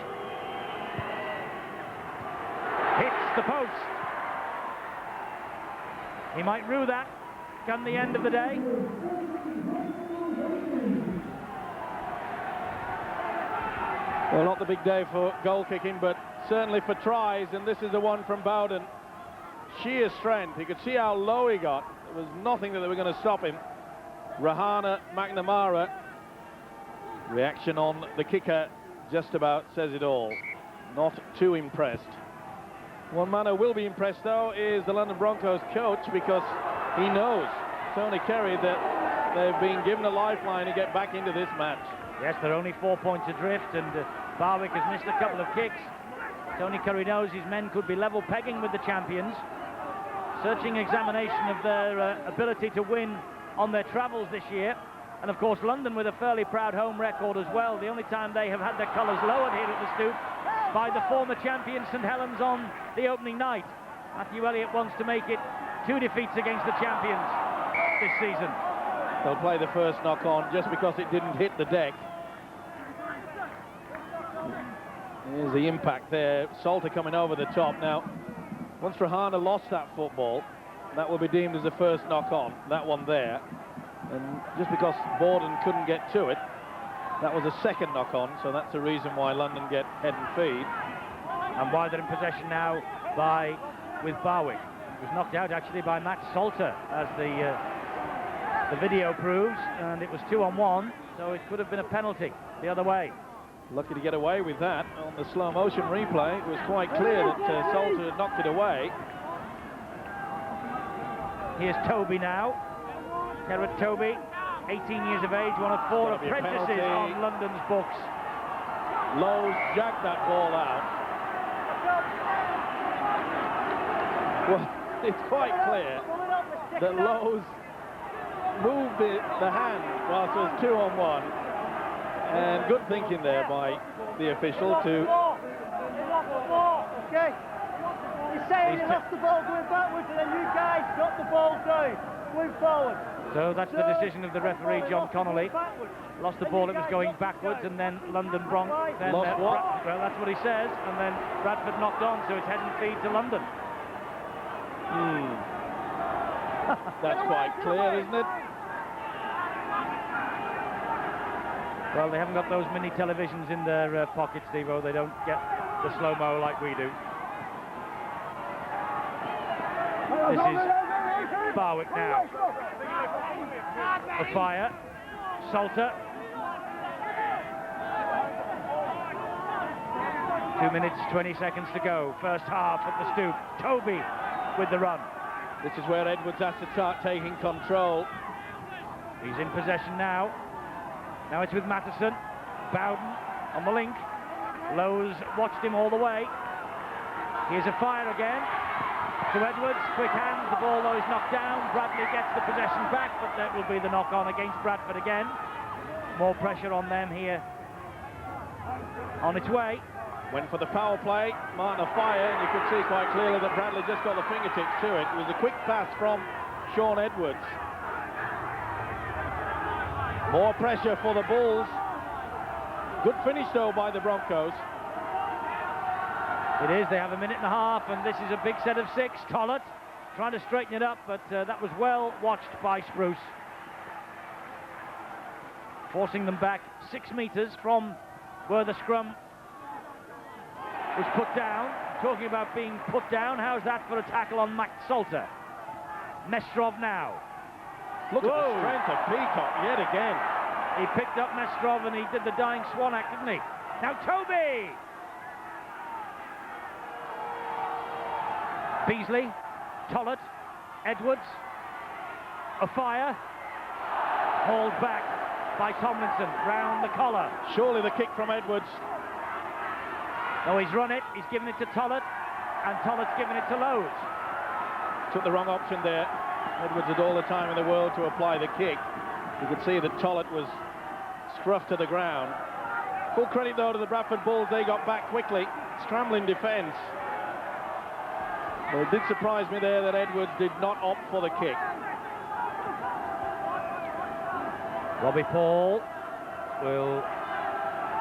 Hits the post. He might rue that come the end of the day. Well, not the big day for goal kicking, but certainly for tries, and this is the one from Bowden. Sheer strength. You could see how low he got. There was nothing that they were going to stop him. Rahana McNamara. Reaction on the kicker just about says it all. Not too impressed. One man who will be impressed, though, is the London Broncos coach, because he knows, Tony Kerry, that they've been given a lifeline to get back into this match. Yes, they're only 4 points adrift, and Barwick has missed a couple of kicks. Tony Curry knows his men could be level pegging with the champions. Searching examination of their ability to win on their travels this year. And of course, London with a fairly proud home record as well. The only time they have had their colours lowered here at the Stoop by the former champion St Helens on the opening night. Matthew Elliott wants to make it 2 defeats against the champions this season. They'll play the first knock-on just because it didn't hit the deck. Here's the impact there. Salter coming over the top. Now, once Rahana lost that football, that will be deemed as the first knock-on, that one there. And just because Borden couldn't get to it, that was a second knock-on, so that's the reason why London get head and feed. And why they're in possession now with Barwick. He was knocked out actually by Matt Salter, as the video proves, and it was 2-on-1, so it could have been a penalty the other way. Lucky to get away with that. On the slow motion replay, it was quite clear that Salter had knocked it away. Here's Toby now. Terrett Toby, 18 years of age, one of 4 apprentices on London's books. Lowe's jacked that ball out. Well, it's quite clear that Lowe's moved the hand whilst it was 2-on-1. And good thinking there by the official to... Okay. He's saying he lost the ball going backwards, and then you guys got the ball down, going forward. So that's the decision of the referee, John Connolly. Lost the ball, it was going backwards, and then London Broncos. Lost what? Well, that's what he says, and then Bradford knocked on, so it's head and feed to London. That's quite clear, isn't it? Well, they haven't got those mini televisions in their pockets, Steve-O. They don't get the slow-mo like we do. This is Barwick now. A fire. Salter. 2 minutes, 20 seconds to go. First half at the Stoop. Toby with the run. This is where Edwards has to start taking control. He's in possession now. Now it's with Matheson. Bowden on the link. Lowe's watched him all the way. Here's a fire again to Edwards. Quick hands. The ball, though, is knocked down. Bradley gets the possession back, but that will be the knock-on against Bradford again. More pressure on them here. On its way. Went for the foul play. Martin a fire, and you could see quite clearly that Bradley just got the fingertips to it. It was a quick pass from Sean Edwards. More pressure for the Bulls. Good finish, though, by the Broncos. It is. They have a minute and a half, and this is a big set of 6. Tollett trying to straighten it up, but that was well watched by Spruce. Forcing them back 6 meters from where the scrum was put down. Talking about being put down, how's that for a tackle on Matt Salter? Mestrov now. Look at the strength of Peacock yet again. He picked up Mestrov and he did the dying swan act, didn't he? Now Toby! Beasley, Tollett, Edwards, a fire, hauled back by Tomlinson, round the collar. Surely the kick from Edwards. Oh, he's run it, he's given it to Tollett, and Tollett's given it to Lowe's. Took the wrong option there. Edwards had all the time in the world to apply the kick. You could see that Tollett was scruffed to the ground. Full credit, though, to the Bradford Bulls. They got back quickly. Scrambling defence. But it did surprise me there that Edwards did not opt for the kick. Robbie Paul will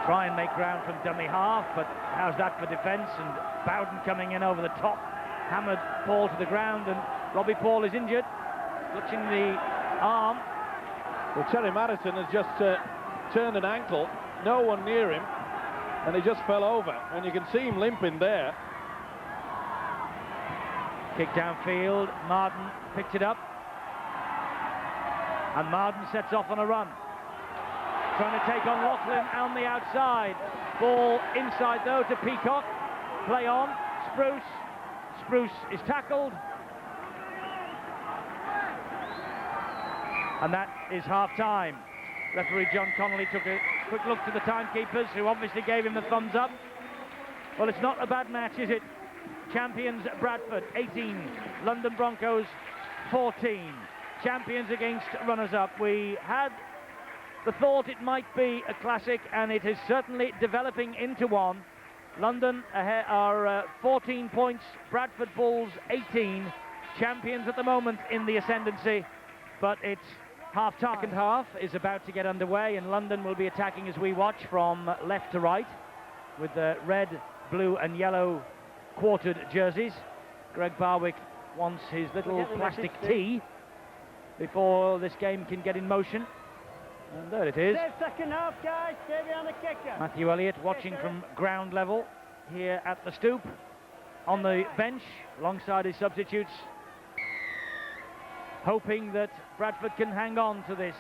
try and make ground from dummy half, but how's that for defence? And Bowden coming in over the top, hammered Paul to the ground, and Robbie Paul is injured, clutching the arm. Well, Terry Madison has just turned an ankle, no one near him, and he just fell over, and you can see him limping there. Kick downfield, Marden picked it up, and Marden sets off on a run. Trying to take on Laughlin on the outside. Ball inside, though, to Peacock. Play on, Spruce. Spruce is tackled. And that is half-time. Referee John Connolly took a quick look to the timekeepers, who obviously gave him the thumbs up. Well, it's not a bad match, is it? Champions Bradford, 18. London Broncos, 14. Champions against runners-up. We had the thought it might be a classic, and it is certainly developing into one. London are 14 points, Bradford Bulls 18. Champions at the moment in the ascendancy, but it's half-time. Second half is about to get underway, and London will be attacking as we watch from left to right with the red, blue and yellow quartered jerseys. Greg Barwick wants his little Get the plastic message, tee before this game can get in motion. And there it is. Save second half, guys. Stay behind the kicker. Matthew Elliott watching from ground level here at the stoop, on the bench alongside his substitutes, hoping that Bradford can hang on to this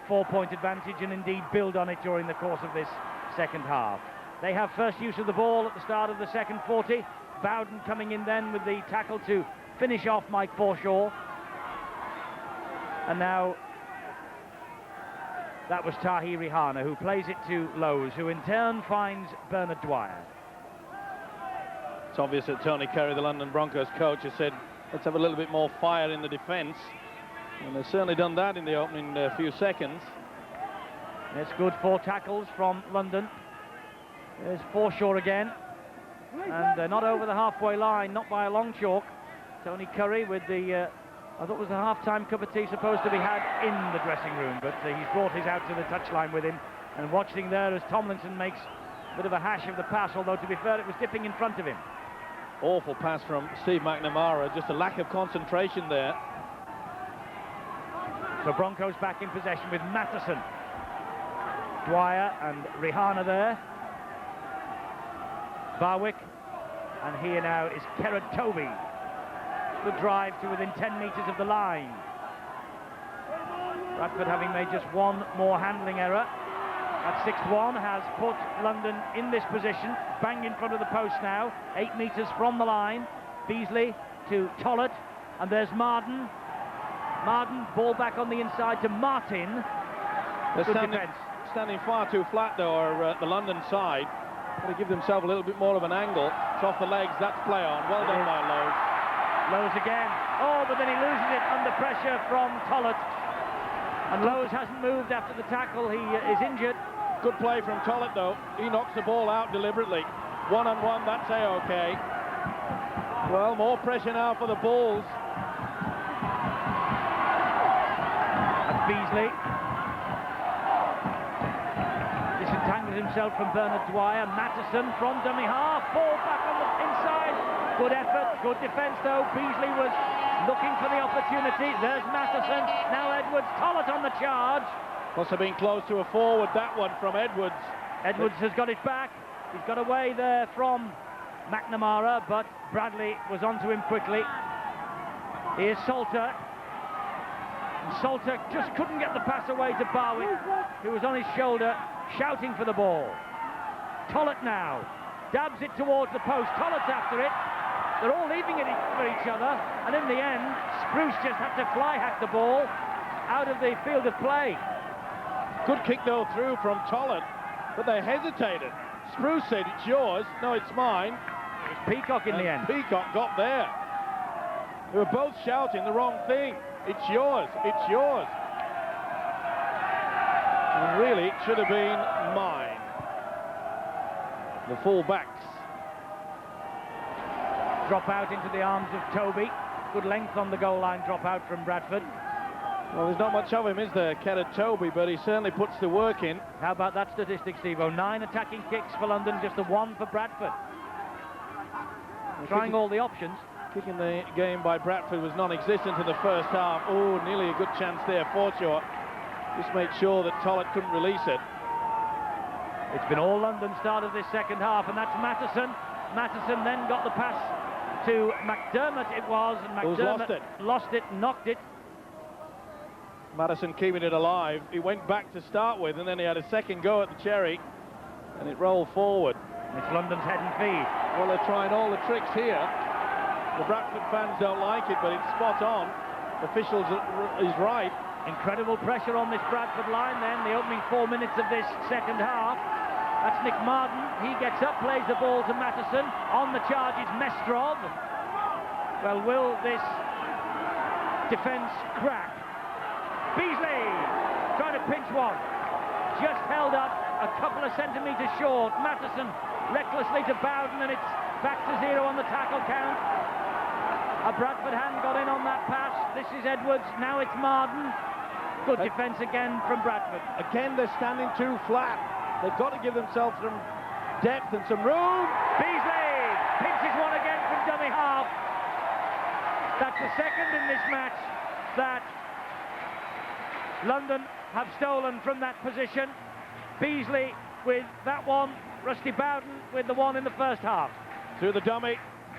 4-point advantage and indeed build on it during the course of this second half. They have first use of the ball at the start of the second 40. Bowden coming in then with the tackle to finish off Mike Forshaw. And now that was Tahi Rihana, who plays it to Lowe's, who in turn finds Bernard Dwyer. It's obvious that Tony Curry, the London Broncos coach, has said, let's have a little bit more fire in the defence. And they've certainly done that in the opening few seconds. It's good 4 tackles from London. There's Forshaw again. And they're not over the halfway line, not by a long chalk. Tony Curry with the, I thought it was the half-time cup of tea supposed to be had in the dressing room, but he's brought his out to the touchline with him. And watching there as Tomlinson makes a bit of a hash of the pass, although to be fair, it was dipping in front of him. Awful pass from Steve McNamara, just a lack of concentration there. So Broncos back in possession with Matheson, Dwyer and Rihana there. Barwick, and here now is Kerrod Toby. The drive to within 10 metres of the line. Bradford, having made just one more handling error at 6-1, has put London in this position, bang in front of the post now, 8 metres from the line. Beasley to Tollett, and there's Marden. Marden, ball back on the inside to Martin. They're Good defence. standing far too flat though, or the London side. Got to give themselves a little bit more of an angle. It's off the legs, that's play on. Well done by Lowe. Lowe's again. Oh, but then he loses it under pressure from Tollett. And Lowe's hasn't moved after the tackle. He is injured. Good play from Tollett though. He knocks the ball out deliberately. One-on-one, that's A-OK. Well, more pressure now for the Bulls. And Beasley disentangles himself from Bernard Dwyer. Matheson from dummy half. Ball back on the inside. Good effort, good defence though. Beasley was looking for the opportunity. There's Matheson. Now Edwards. Tollett on the charge. Must have been close to a forward, that one from Edwards. Edwards has got it back. He's got away there from McNamara, but Bradley was onto him quickly. Here's Salter. And Salter just couldn't get the pass away to Barwick, who was on his shoulder, shouting for the ball. Tollett now dabs it towards the post. Tollett's after it. They're all leaving it for each other, and in the end, Spruce just had to fly hack the ball out of the field of play. Good kick though through from Tollett, but they hesitated. Spruce said, it's yours. No, it's mine. It was Peacock in the end. Peacock got there. They were both shouting the wrong thing. It's yours. It's yours. And really, it should have been mine. The full-backs. Drop out into the arms of Toby. Good length on the goal line drop out from Bradford. Well, there's not much of him, is there, Kerrod Toby, but he certainly puts the work in. How about that statistic, Steve-O? 9 attacking kicks for London, just the 1 for Bradford. Trying all the options. Kicking the game by Bradford was non-existent in the first half. Oh, nearly a good chance there, Forshaw. Just make sure that Tollett couldn't release it. It's been all London start of this second half, and that's Matheson. Matheson then got the pass to McDermott, it was, and McDermott lost it, knocked it. Madison keeping it alive. He went back to start with, and then he had a second go at the cherry, and it rolled forward. It's London's head and feed. Well, they're trying all the tricks here. The Bradford fans don't like it, but it's spot on. Officials is right. Incredible pressure on this Bradford line then, the opening 4 minutes of this second half. That's Nick Marden. He gets up, plays the ball to Matheson. On the charge is Mestrov. Well, will this defence crack? Beasley trying to pinch one. Just held up a couple of centimetres short. Matheson recklessly to Bowden, and it's back to 0 on the tackle count. A Bradford hand got in on that pass. This is Edwards. Now it's Marden. Good defence again from Bradford. Again, they're standing too flat. They've got to give themselves some depth and some room. Beasley pinches one again from dummy half. That's the second in this match that London have stolen from that position. Beasley with that one, Rusty Bowden with the one in the first half. Through the dummy,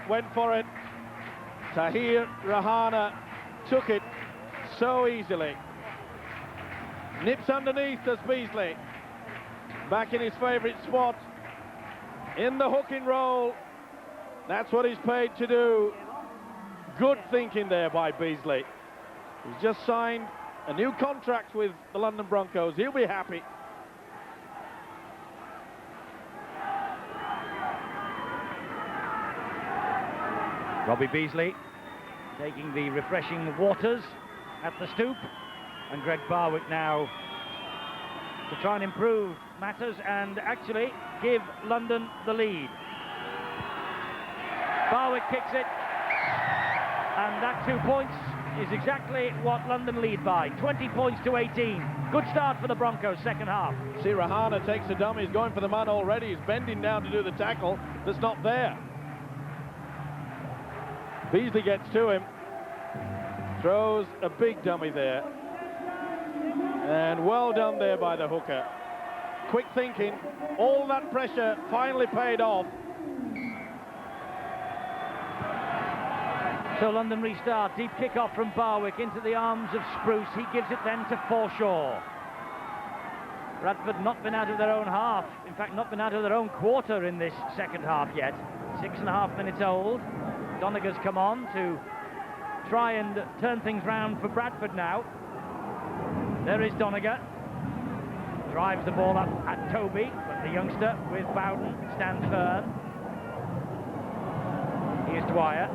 went for it. Tahir Rahana took it so easily. Nips underneath does Beasley. Back in his favourite spot. In the hook and roll. That's what he's paid to do. Good thinking there by Beasley. He's just signed a new contract with the London Broncos. He'll be happy. Robbie Beasley taking the refreshing waters at the stoop, and Greg Barwick now to try and improve matters and actually give London the lead. Barwick kicks it, and that 2 points is exactly what London lead by, 20 points to 18. Good start for the Broncos, second half. See, Rahana takes the dummy, he's going for the man already, he's bending down to do the tackle that's not there. Beasley gets to him, throws a big dummy there, and well done there by the hooker. Quick thinking, all that pressure finally paid off. So London restart, deep kick-off from Barwick into the arms of Spruce. He gives it then to Forshaw. Bradford not been out of their own half, in fact not been out of their own quarter in this second half yet. 6.5 minutes old. Donegal's come on to try and turn things round for Bradford now. There is Donegal. Drives the ball up at Toby, but the youngster with Bowden stands firm. Here's Dwyer.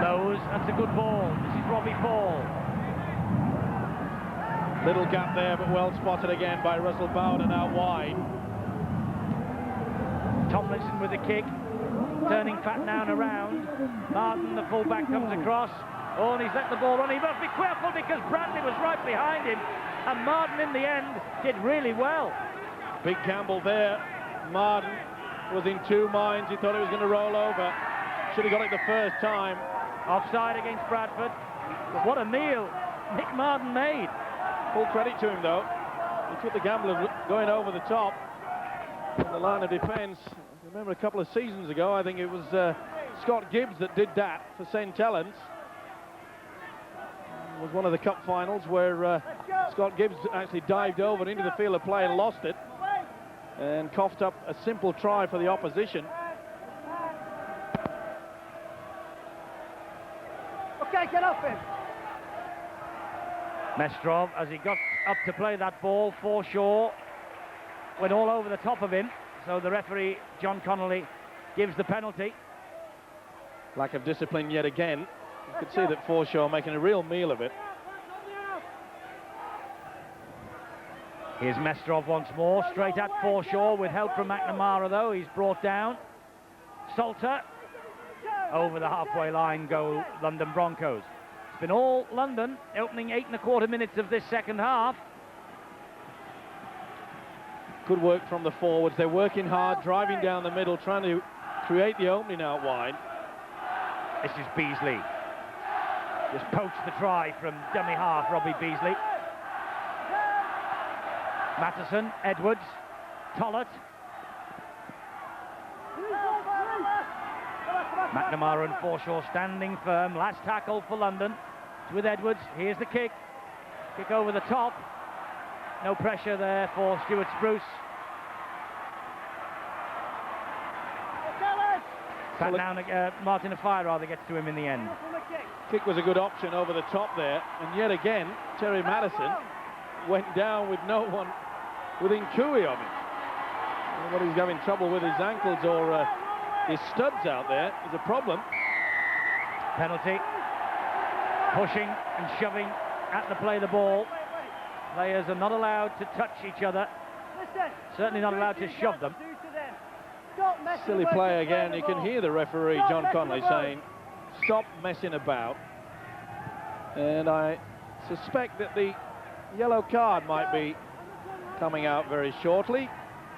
Lowe's, that's a good ball. This is Robbie Fall. Little gap there, but well spotted again by Russell Bowden out wide. Tomlinson with the kick, turning Fat Noun around. Martin, the fullback, comes across. Oh, and he's let the ball run. He must be careful because Bradley was right behind him. And Martin, in the end, did really well. Big gamble there. Martin was in two minds. He thought he was going to roll over. Should have got it the first time. Offside against Bradford. But what a meal Nick Martin made. Full credit to him, though. He took the gamble of going over the top in the line of defence. I remember a couple of seasons ago, I think it was Scott Gibbs that did that for St. Helens. It was one of the cup finals where Scott Gibbs actually dived over into the field of play and lost it and coughed up a simple try for the opposition. Okay, get off him. Mestrov, as he got up to play that ball, Forshaw went all over the top of him. So the referee, John Connolly, gives the penalty. Lack of discipline yet again. You could see that Forshaw making a real meal of it. Here's Mestrov once more, straight at Forshaw with help from McNamara though. He's brought down. Salter, over the halfway line go London Broncos. It's been all London, opening 8.25 minutes of this second half. Good work from the forwards. They're working hard, driving down the middle, trying to create the opening out wide. This is Beasley. Just poached the try from dummy half, Robbie Beasley. Matheson, Edwards, Tollett. McNamara and Forshaw standing firm. Last tackle for London. It's with Edwards. Here's the kick. Kick over the top. No pressure there for Stuart Spruce. Pat now, Martin Afire rather gets to him in the end. Kick was a good option over the top there, and yet again Terry Madison went down with no one within cooey of him. Whether he's having trouble with his ankles or his studs out there is a problem. Penalty. Pushing and shoving at the play the ball. Players are not allowed to touch each other. Certainly not allowed to shove them. Silly play again. You can hear the referee, John Connolly, saying, stop messing about. And I suspect that the yellow card might be coming out very shortly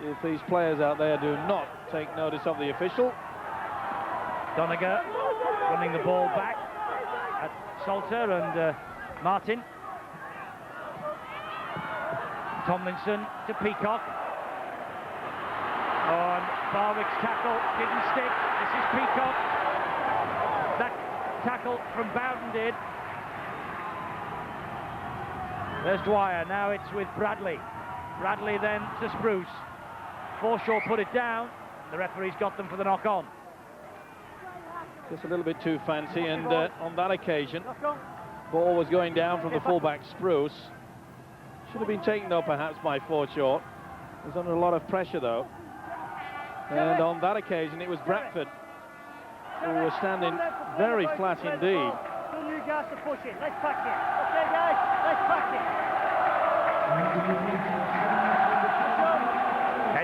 if these players out there do not take notice of the official. Doniger running the ball back at Salter and Martin. Tomlinson to Peacock. On Barwick's tackle, didn't stick. This is Peacock. That tackle from Bowden did. There's Dwyer, now it's with Bradley. Bradley then to Spruce. Forshaw put it down. The referee's got them for the knock-on. Just a little bit too fancy, and on that occasion, ball was going down from the fullback Spruce. Should have been taken though perhaps by Forshaw. He was under a lot of pressure though. And on that occasion it was Bradford who was standing very flat indeed. Still you guys to push it. Let's pack it. Okay guys, let's pack it.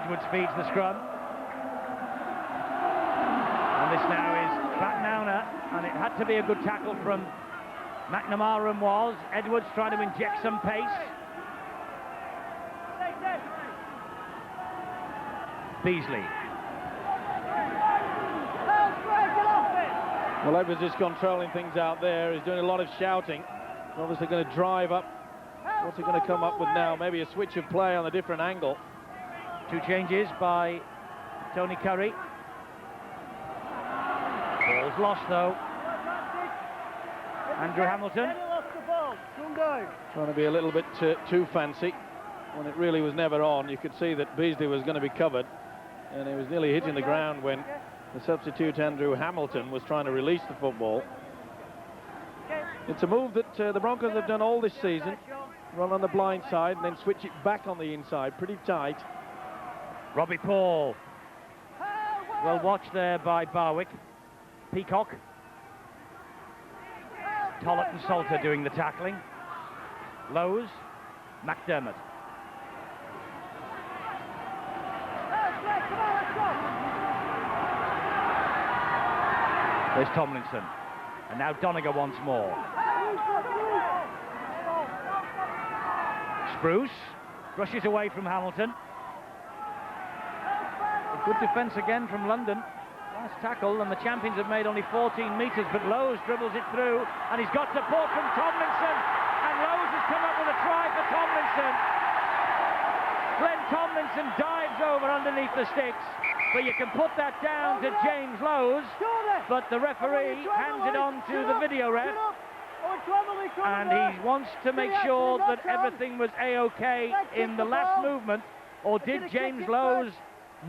Edwards feeds the scrum. And this now is Batnowner, and it had to be a good tackle from McNamara and was. Edwards trying to inject some pace. Beasley. Well, Edwards is controlling things out there. He's doing a lot of shouting. He's obviously going to drive up. What's he going to come up with now? Maybe a switch of play on a different angle. Two changes by Tony Curry. Ball's lost though. Andrew Hamilton. Trying to be a little bit too fancy when it really was never on. You could see that Beasley was going to be covered, and he was nearly hitting the ground when the substitute Andrew Hamilton was trying to release the football. It's a move that the Broncos have done all this season. Run on the blind side and then switch it back on the inside, pretty tight. Robbie Paul. Well watched there by Barwick. Peacock. Tollett and Salter doing the tackling. Lowe's. McDermott. There's Tomlinson. And now Doniger once more. Spruce rushes away from Hamilton. A good defence again from London. Last tackle, and the champions have made only 14 metres, but Lowe's dribbles it through, and he's got support from Tomlinson, and Lowe's has come up with a try for Tomlinson. Glenn Tomlinson dives over underneath the sticks, but you can put that down to James Lowe's, but the referee hands it on to the video ref, and he wants to make sure that everything was A-OK in the last movement, or did James Lowe's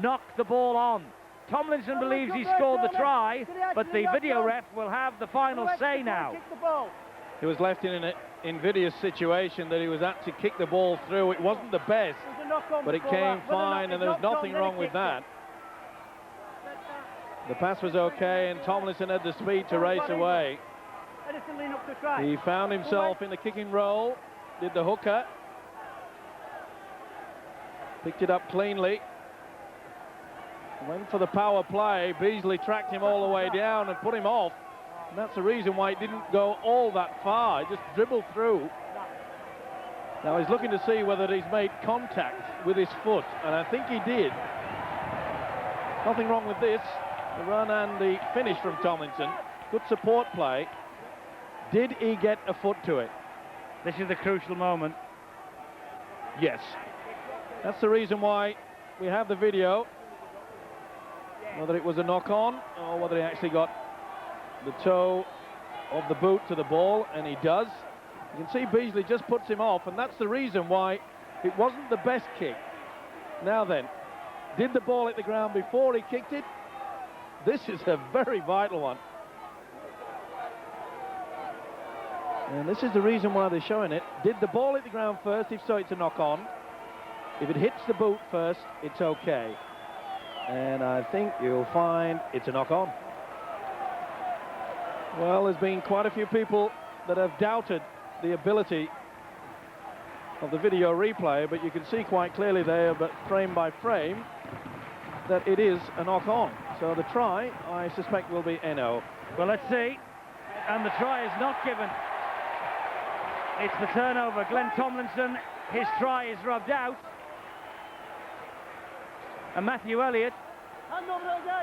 knock the ball on? Tomlinson believes he scored the try, but the video ref will have the final say now. He was left in an invidious situation that he was apt to kick the ball through. It wasn't the best, but it came fine, and there was nothing wrong with that. The pass was okay, and Tomlinson had the speed to race away. He found himself in the kicking role, did the hooker, picked it up cleanly, went for the power play. Beasley tracked him all the way down and put him off, and that's the reason why it didn't go all that far. It just dribbled through. Now he's looking to see whether he's made contact with his foot, and I think he did. Nothing wrong with this. The run and the finish from Tomlinson. Good support play. Did he get a foot to it? This is the crucial moment. Yes. That's the reason why we have the video. Whether it was a knock-on or whether he actually got the toe of the boot to the ball, and he does. You can see Beasley just puts him off, and that's the reason why it wasn't the best kick. Now then, did the ball hit the ground before he kicked it? This is a very vital one. And this is the reason why they're showing it. Did the ball hit the ground first? If so, it's a knock-on. If it hits the boot first, it's okay. And I think you'll find it's a knock-on. Well, there's been quite a few people that have doubted the ability of the video replay, but you can see quite clearly there, but frame by frame, that it is a knock-on. So the try, I suspect, will be NO. Well, let's see. And the try is not given. It's the turnover. Glenn Tomlinson, his try is rubbed out. And Matthew Elliott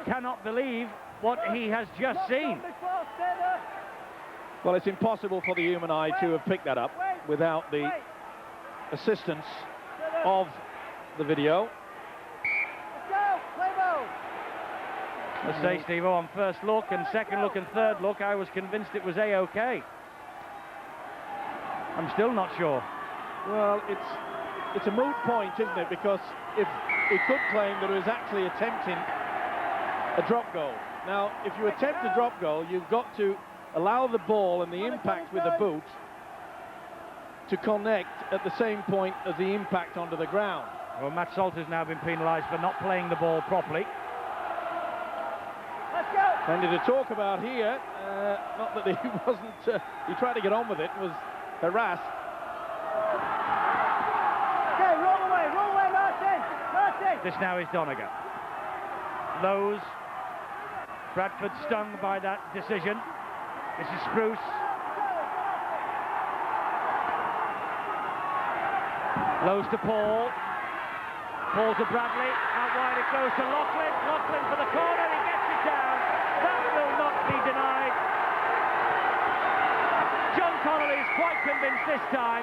cannot believe what he has just seen. Well, it's impossible for the human eye to have picked that up without the assistance of the video. Let's say, Steve, on first look and second look and third look, I was convinced it was A-OK. I'm still not sure. Well, it's a moot point, isn't it? Because if he could claim that it was actually attempting a drop goal. Now, if you attempt a drop goal, you've got to allow the ball and the impact with the boot to connect at the same point as the impact onto the ground. Well, Matt Salter's now been penalised for not playing the ball properly. Plenty to talk about here. Not that he wasn't... he tried to get on with it, was harassed. Okay, roll away, Martin! Martin! This now is Donegal. Lowe's. Bradford stung by that decision. This is Spruce. Lowe's to Paul. Paul to Bradley. Out wide it goes to Loughlin. Loughlin for the corner. He gets it down. That will not be denied. John Connolly is quite convinced this time.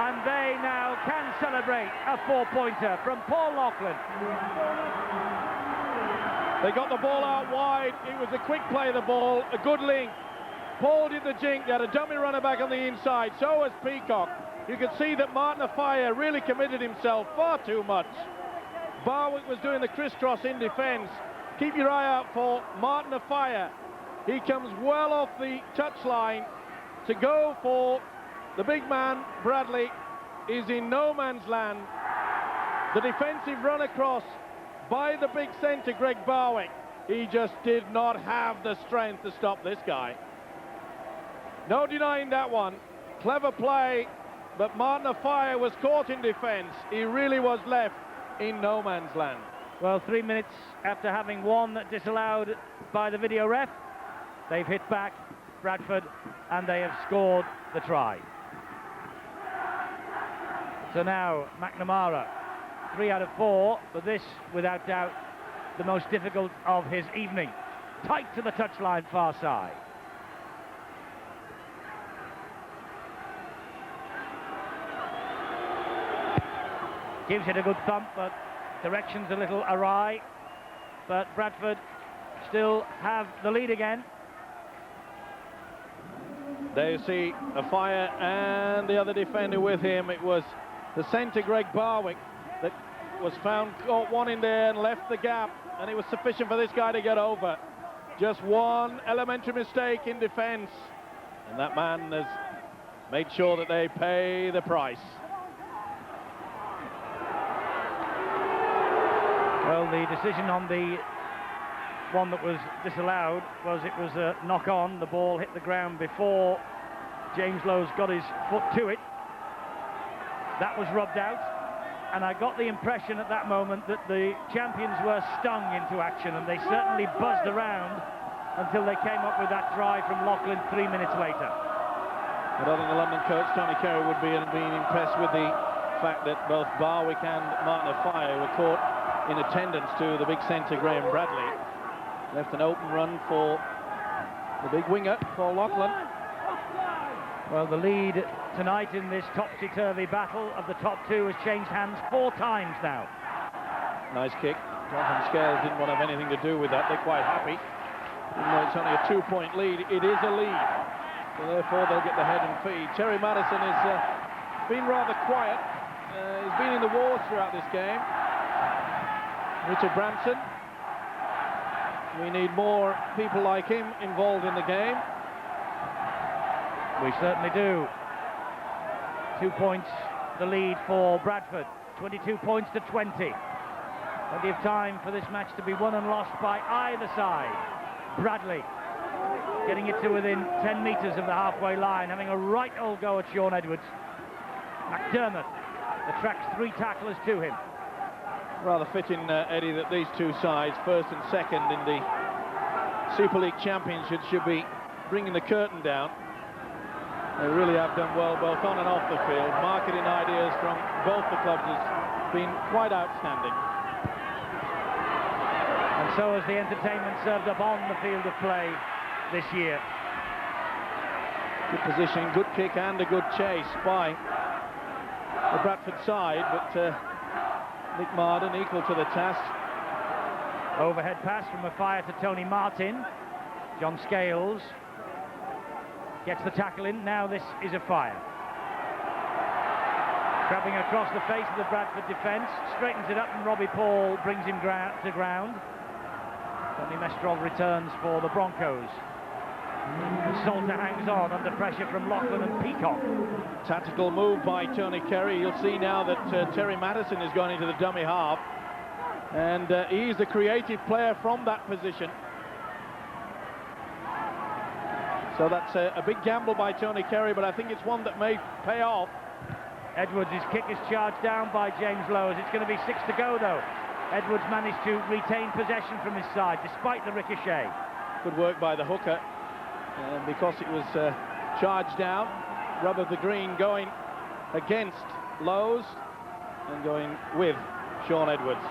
And they now can celebrate a 4-pointer from Paul Loughlin. They got the ball out wide. It was a quick play, the ball, a good link. Paul did the jink. They had a dummy runner back on the inside. So was Peacock. You could see that Martin Afire really committed himself far too much. Barwick was doing the crisscross in defence. Keep your eye out for Martin Afire. He comes well off the touchline to go for the big man. Bradley is in no man's land. The defensive run across by the big centre, Greg Barwick. He just did not have the strength to stop this guy. No denying that one. Clever play, but Martin Afire was caught in defence. He really was left in no man's land. Well, 3 minutes after having one disallowed by the video ref, they've hit back, Bradford, and they have scored the try. So now, McNamara, 3 out of 4, but this, without doubt, the most difficult of his evening. Tight to the touchline, far side. Gives it a good thump, but direction's a little awry. But Bradford still have the lead again. There you see Afire and the other defender with him. It was the centre, Greg Barwick, that was found, caught one in there and left the gap, and it was sufficient for this guy to get over. Just one elementary mistake in defence, and that man has made sure that they pay the price. Well, the decision on the one that was disallowed was it was a knock-on. The ball hit the ground before James Lowe's got his foot to it. That was rubbed out, and I got the impression at that moment that the champions were stung into action, and they certainly buzzed around until they came up with that try from Loughlin 3 minutes later. I don't think the London coach, Tony Carey, would be impressed with the fact that both Barwick and Martin Afire were caught in attendance to the big centre, Graham Bradley. Left an open run for the big winger, Paul Loughlin. Well, the lead tonight in this topsy-turvy battle of the top two has changed hands 4 times now. Nice kick. Jonathan Scales didn't want to have anything to do with that. They're quite happy. Even though it's only a 2-point lead, it is a lead. So therefore, they'll get the head and feed. Terry Madison has been rather quiet. He's been in the wars throughout this game. Richard Branson. We need more people like him involved in the game. We certainly do. 2 points the lead for Bradford. 22 points to 20. Plenty of time for this match to be won and lost by either side. Bradley getting it to within 10 metres of the halfway line, having a right old go at Sean Edwards. McDermott attracts 3 tacklers to him. Rather fitting, Eddie, that these two sides, first and second in the Super League Championship, should be bringing the curtain down. They really have done well both on and off the field. Marketing ideas from both the clubs has been quite outstanding. And So has the entertainment served up on the field of play this year. Good position, good kick and a good chase by the Bradford side, but Nick Marden equal to the task. Overhead pass from a fire to Tony Martin. John Scales gets the tackle in. Now this is a fire. Grabbing across the face of the Bradford defence, straightens it up, and Robbie Paul brings him to ground. Tony Mestrov returns for the Broncos. Salter hangs on under pressure from Lachlan and Peacock. Tactical move by Tony Kerry. You'll see now that Terry Maddison is going into the dummy half, and he's the creative player from that position. So that's a big gamble by Tony Kerry, but I think it's one that may pay off. Edwards' kick is charged down by James Lowes. It's going to be 6 to go, though. Edwards managed to retain possession from his side despite the ricochet. Good work by the hooker, and because it was charged down, rub of the green going against Lowes and going with Sean Edwards.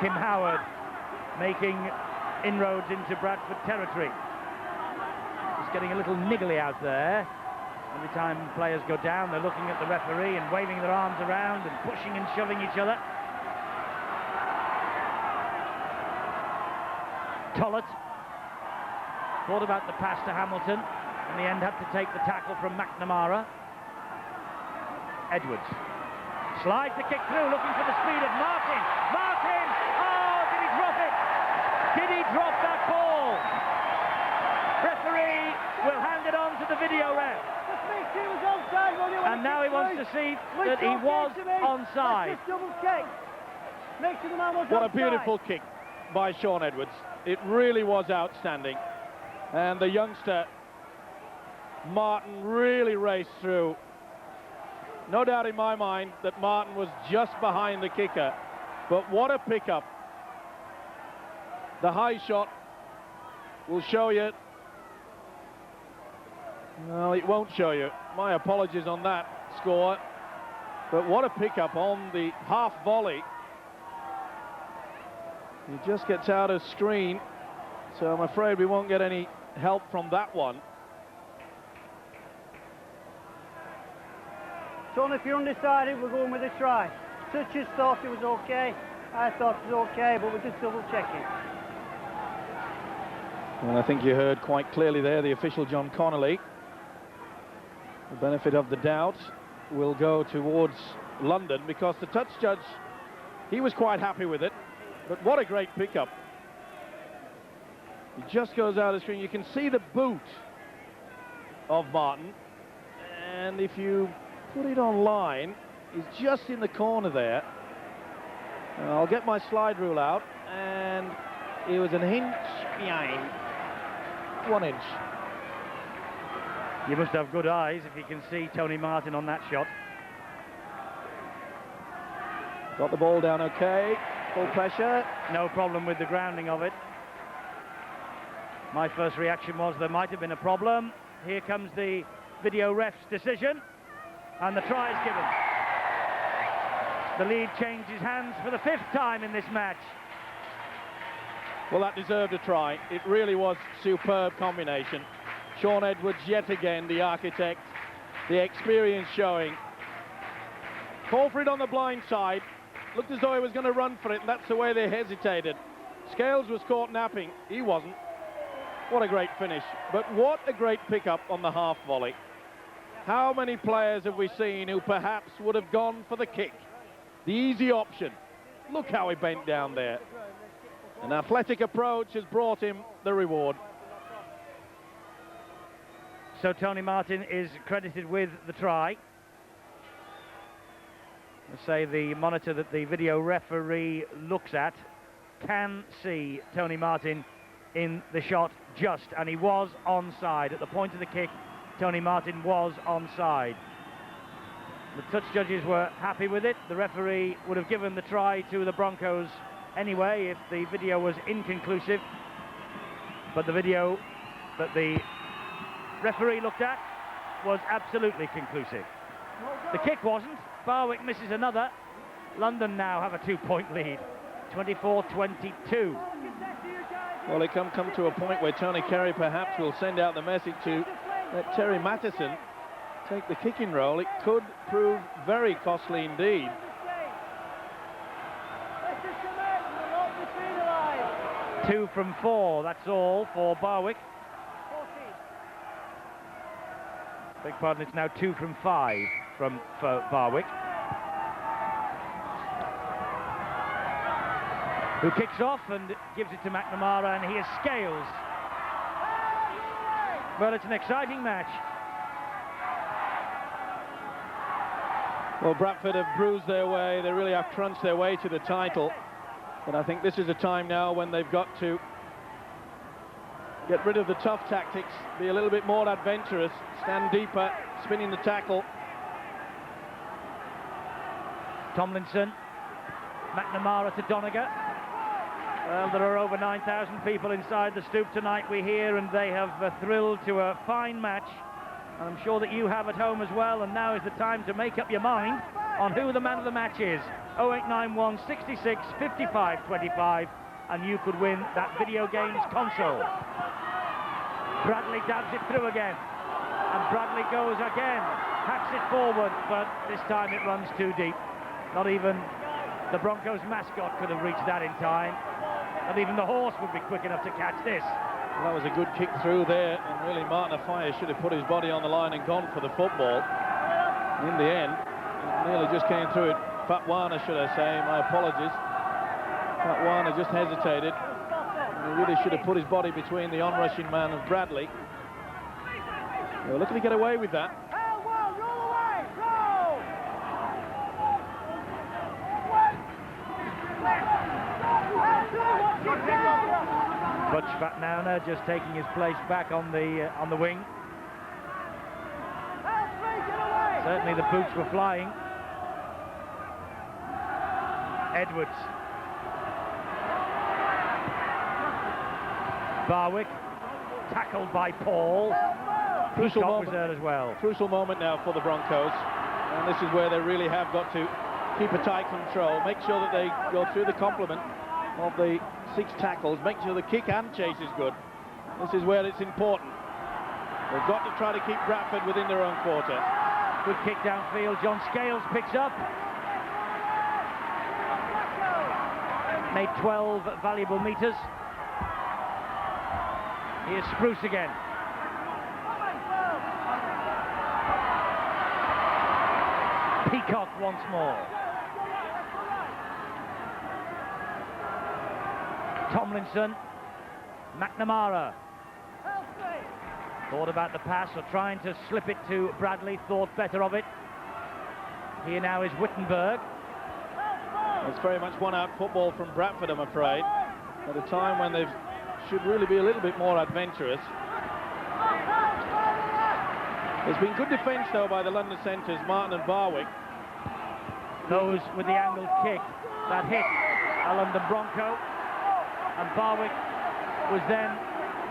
Kim Howard making inroads into Bradford territory. He's getting a little niggly out there. Every time players go down, they're looking at the referee and waving their arms around and pushing and shoving each other. Tollett thought about the pass to Hamilton. In the end, had to take the tackle from McNamara. Edwards slides the kick through, looking for the speed of Martin. Martin! Oh, did he drop it? Did he drop that ball? Referee will hand it on to the video ref. And now he wants to see that he was onside. What a beautiful kick by Sean Edwards. It really was outstanding. And the youngster, Martin, really raced through. No doubt in my mind that Martin was just behind the kicker. But what a pickup. The high shot will show you. No, it won't show you. My apologies on that score. But what a pickup on the half volley. He just gets out of screen, so I'm afraid we won't get any help from that one. Sean, if you're undecided, we're going with a try. Touches thought it was okay. I thought it was okay, but we're just double checking. Well, I think you heard quite clearly there the official John Connolly. The benefit of the doubt will go towards London, because the touch judge, he was quite happy with it. But what a great pickup. He just goes out of the screen. You can see the boot of Martin. And if you put it online, he's just in the corner there. And I'll get my slide rule out. And he was an inch behind. 1 inch. You must have good eyes if you can see Tony Martin on that shot. Got the ball down okay. Full pressure. No problem with the grounding of it. My first reaction was there might have been a problem. Here comes the video ref's decision, and the try is given. The lead changes hands for the 5th time in this match. Well, that deserved a try. It really was superb combination. Sean Edwards yet again, the architect, the experience showing. Call for it on the blind side. Looked as though he was going to run for it, and that's the way they hesitated. Scales was caught napping. He wasn't. What a great finish. But what a great pickup on the half volley. How many players have we seen who perhaps would have gone for the kick? The easy option. Look how he bent down there. An athletic approach has brought him the reward. So Tony Martin is credited with the try. Let's say the monitor that the video referee looks at can see Tony Martin in the shot just, and he was onside. At the point of the kick, Tony Martin was onside. The touch judges were happy with it. The referee would have given the try to the Broncos anyway if the video was inconclusive, but the video that the referee looked at was absolutely conclusive. The kick wasn't. Barwick misses another. London now have a 2-point lead, 24-22. Well, it come to a point where Tony Carey perhaps will send out the message to let Terry Matheson take the kicking role. It could prove very costly indeed. 2 from 4, that's all for Barwick. Beg pardon, it's now 2 from 5 for Barwick. Who kicks off and gives it to McNamara, and he is scales. Well, it's an exciting match. Well, Bradford have bruised their way, they really have crunched their way to the title. But I think this is a time now when they've got to get rid of the tough tactics, be a little bit more adventurous, stand deeper, spinning the tackle. Tomlinson, McNamara to Doniger. Well, there are over 9,000 people inside the Stoop tonight, we hear, and they have thrilled to a fine match. And I'm sure that you have at home as well, and now is the time to make up your mind on who the man of the match is. 0891 66 55 25, and you could win that video games console. Bradley dabs it through again, and Bradley goes again, hacks it forward, but this time it runs too deep. Not even the Broncos mascot could have reached that in time. Not even the horse would be quick enough to catch this. Well, that was a good kick through there, and really Martin Afire should have put his body on the line and gone for the football. In the end, it nearly just came through it. Pat Warner, should I say, my apologies. Pat Warner just hesitated. He really should have put his body between the onrushing man of Bradley. They were looking to get away with that. Butch Fatnauna just taking his place back on the wing. Certainly the boots were flying. Edwards. Barwick, tackled by Paul. Crucial moment was there as well. Crucial moment now for the Broncos, and this is where they really have got to keep a tight control, make sure that they go through the complement of the 6 tackles, make sure the kick and chase is good. This is where it's important. They've got to try to keep Bradford within their own quarter. Good kick downfield. John Scales picks up. Made 12 valuable metres. Here's Spruce again. Peacock once more. Tomlinson. McNamara. Thought about the pass, or trying to slip it to Bradley, thought better of it. Here now is Wittenberg. It's very much one-out football from Bradford, I'm afraid, at a time when they should really be a little bit more adventurous. There's been good defence, though, by the London centres, Martin and Barwick. Those with the angled kick that hit a London Bronco, and Barwick was then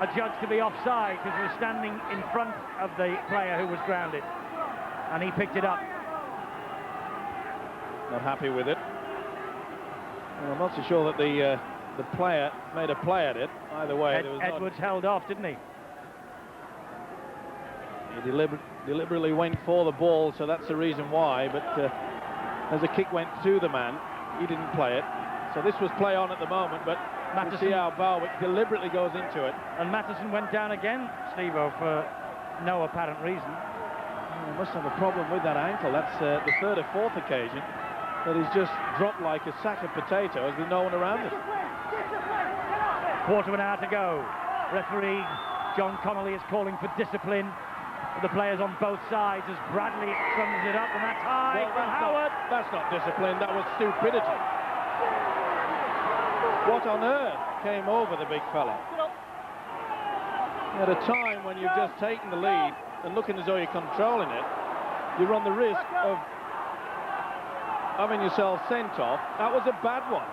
adjudged to be offside because he was standing in front of the player who was grounded, and he picked it up. Not happy with it. Well, I'm not so sure that the player made a play at it. Either way, there was Edwards held off, didn't he? He deliberately went for the ball, so that's the reason why. But as the kick went to the man, he didn't play it. So this was play on at the moment, but we'll see how Barwick deliberately goes into it. And Matheson went down again, Steve-O, for no apparent reason. He must have a problem with that ankle. That's the 3rd or 4th occasion that he's just dropped like a sack of potatoes with no one around him. Quarter of an hour to go. Referee John Connolly is calling for discipline for the players on both sides as Bradley sums it up, and that's high from Howard. That's not discipline, that was stupidity. What on earth came over the big fella? At a time when you've just taken the lead and looking as though you're controlling it, you run the risk of having yourself sent off. That was a bad one.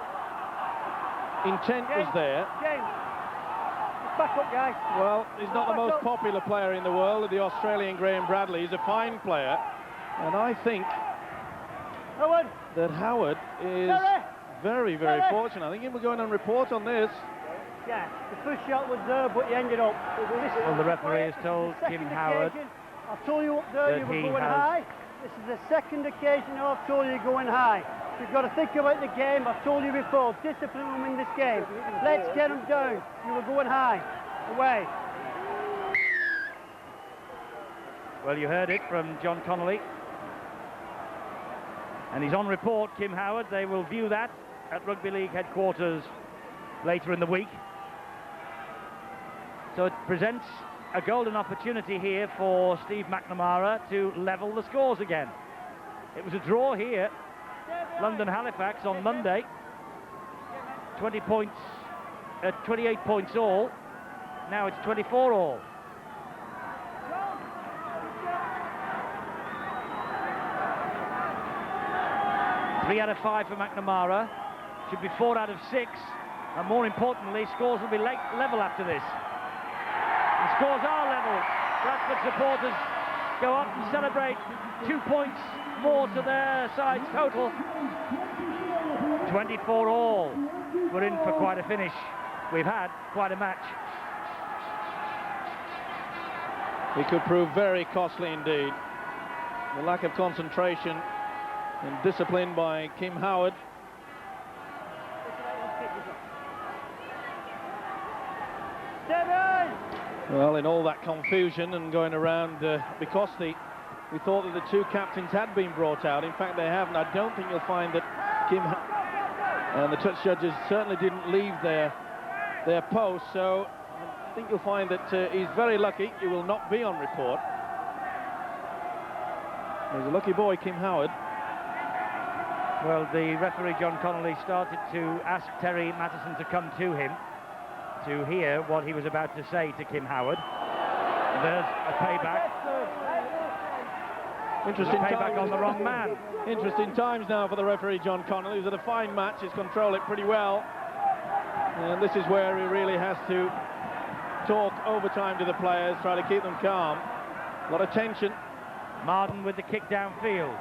Intent was there. Back up, guys. Well, he's not the most popular player in the world, the Australian Graham Bradley. He's a fine player, and I think that Howard is very, very fortunate. I think he will go in and report on this. Yeah, the first shot was there, but he ended up. Well, the referee has told Kim Howard I told you up there that you were he going has- high. This is the second occasion I've told you you're going high. You've got to think about the game. I've told you before, discipline them in this game. Let's get them down. You were going high. Away. Well, you heard it from John Connolly. And he's on report, Kim Howard. They will view that at Rugby League headquarters later in the week. So it presents a golden opportunity here for Steve McNamara to level the scores again. It was a draw here, London-Halifax on Monday. 20 points, 28 points all. Now it's 24 all. Three out of 5 for McNamara. Should be 4 out of 6. And more importantly, scores will be level after this. The scores are level. Bradford supporters go up and celebrate 2 points more to their side's total. 24 all. We're in for quite a finish. We've had quite a match. It could prove very costly indeed. The lack of concentration and discipline by Kim Howard. Well, in all that confusion and going around, because we thought that the two captains had been brought out. In fact, they haven't. I don't think you'll find that Kim and the touch judges certainly didn't leave their post. So I think you'll find that he's very lucky. He will not be on report. He's a lucky boy, Kim Howard. Well, the referee, John Connolly, started to ask Terry Mattison to come to him to hear what he was about to say to Kim Howard. There's a payback. Interesting payback times on the wrong man. Interesting times now for the referee, John Connolly. He's had a fine match. He's controlled it pretty well. And this is where he really has to talk overtime to the players, try to keep them calm. A lot of tension. Marden with the kick downfield.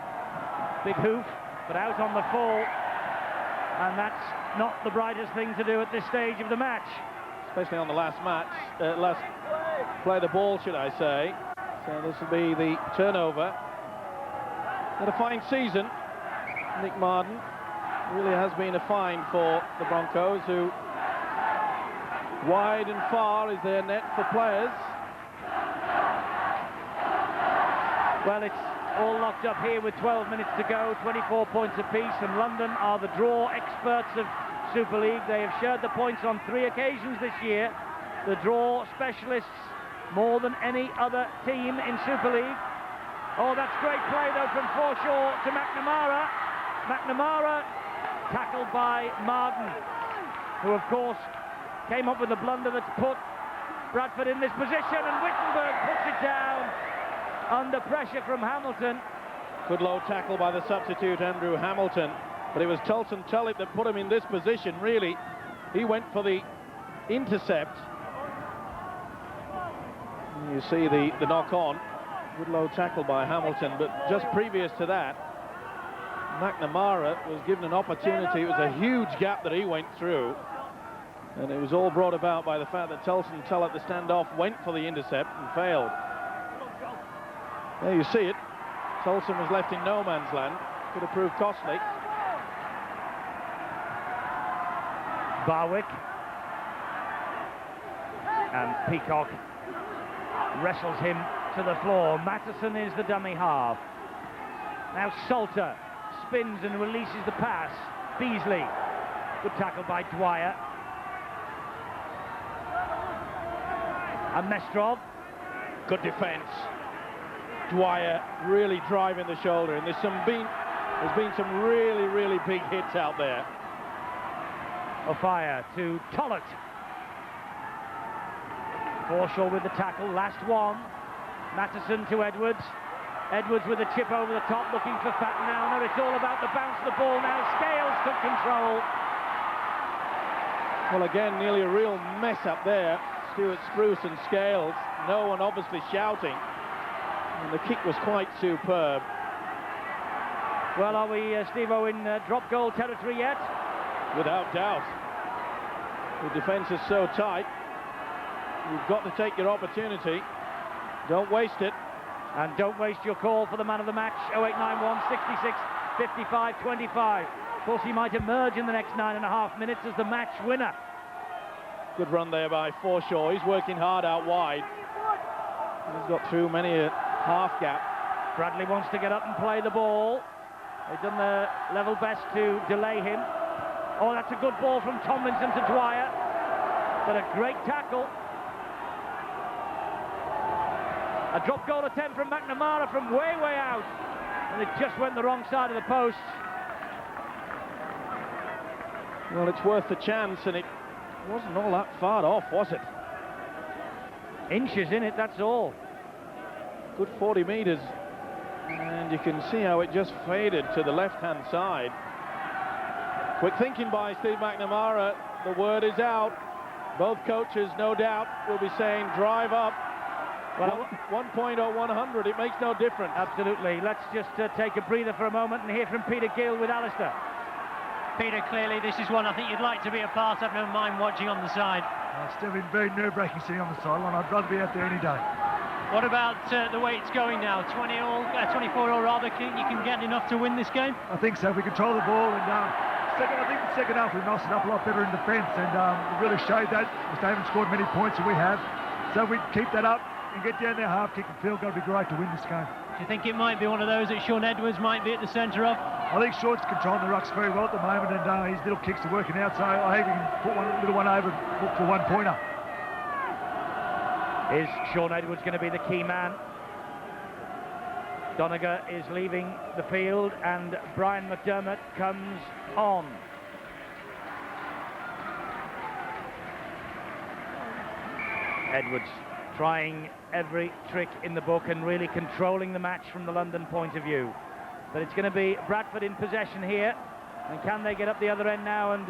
Big hoof, but out on the full. And that's not the brightest thing to do at this stage of the match. Especially on the last play the ball, should I say. So this will be the turnover. Had a fine season. Nick Marden really has been a find for the Broncos, who wide and far is their net for players. Well, it's all locked up here with 12 minutes to go, 24 points apiece, and London are the draw experts of Super League. They have shared the points on 3 occasions this year. The draw specialists more than any other team in Super League. Oh, that's great play though from Forshaw to McNamara. McNamara tackled by Marden, who of course came up with a blunder that's put Bradford in this position, and Wittenberg puts it down under pressure from Hamilton. Good low tackle by the substitute Andrew Hamilton, but it was Tulson Tullett that put him in this position. Really, he went for the intercept. You see the knock on. Good low tackle by Hamilton, but just previous to that, McNamara was given an opportunity. It was a huge gap that he went through, and it was all brought about by the fact that Tulson Tullett, the standoff, went for the intercept and failed. There you see it. Tulson was left in no man's land. Could have proved costly. Barwick and Peacock wrestles him to the floor. Mattison is the dummy half. Now Salter spins and releases the pass. Beasley, good tackle by Dwyer. And Mestrov, Good defence. Dwyer really driving the shoulder, and there's been some really big hits out there. O'Fire to Tullett. Forshaw with the tackle, last one. Mattison to Edwards. Edwards with a chip over the top, looking for Fattenauer. It's all about the bounce of the ball now. Scales took control. Well, again, nearly a real mess up there. Stuart Spruce and Scales. No one obviously shouting. And the kick was quite superb. Well, are we, Steve-O, in drop goal territory yet? Without doubt. The defence is so tight. You've got to take your opportunity. Don't waste it. And don't waste your call for the man of the match. 0891 66 55 25. Of course, he might emerge in the next 9.5 minutes as the match winner. Good run there by Forshaw. He's working hard out wide. He's got through many a half gap. Bradley wants to get up and play the ball. They've done their level best to delay him. Oh, that's a good ball from Tomlinson to Dwyer. But a great tackle. A drop goal attempt from McNamara from way out. And it just went the wrong side of the post. Well, it's worth the chance, and it wasn't all that far off, was it? Inches in it, that's all. Good 40 metres. And you can see how it just faded to the left-hand side. Quick thinking by Steve McNamara. The word is out. Both coaches, no doubt, will be saying drive up. Well, 1 point or 100, it makes no difference. Absolutely. Let's just take a breather for a moment and hear from Peter Gill with Alistair. Peter, clearly this is one I think you'd like to be a part of, never mind watching on the side. It's still been very nerve-wracking sitting on the sideline. I'd rather be out there any day. What about the way it's going now? 24 all rather, you can get enough to win this game? I think so. If we control the ball, and I think the second half we nosed it up a lot better in defence, and it really showed that. They haven't scored many points, and we have. So if we keep that up and get down there half kick and field goal, it'd be great to win this game. Do you think it might be one of those that Sean Edwards might be at the centre of? I think Sean's controlling the rucks very well at the moment, and his little kicks are working out, so I think we can put one little one over and look for 1 pointer. Is Sean Edwards going to be the key man? Doniger is leaving the field and Brian McDermott comes on. Edwards trying every trick in the book and really controlling the match from the London point of view. But it's going to be Bradford in possession here. And can they get up the other end now and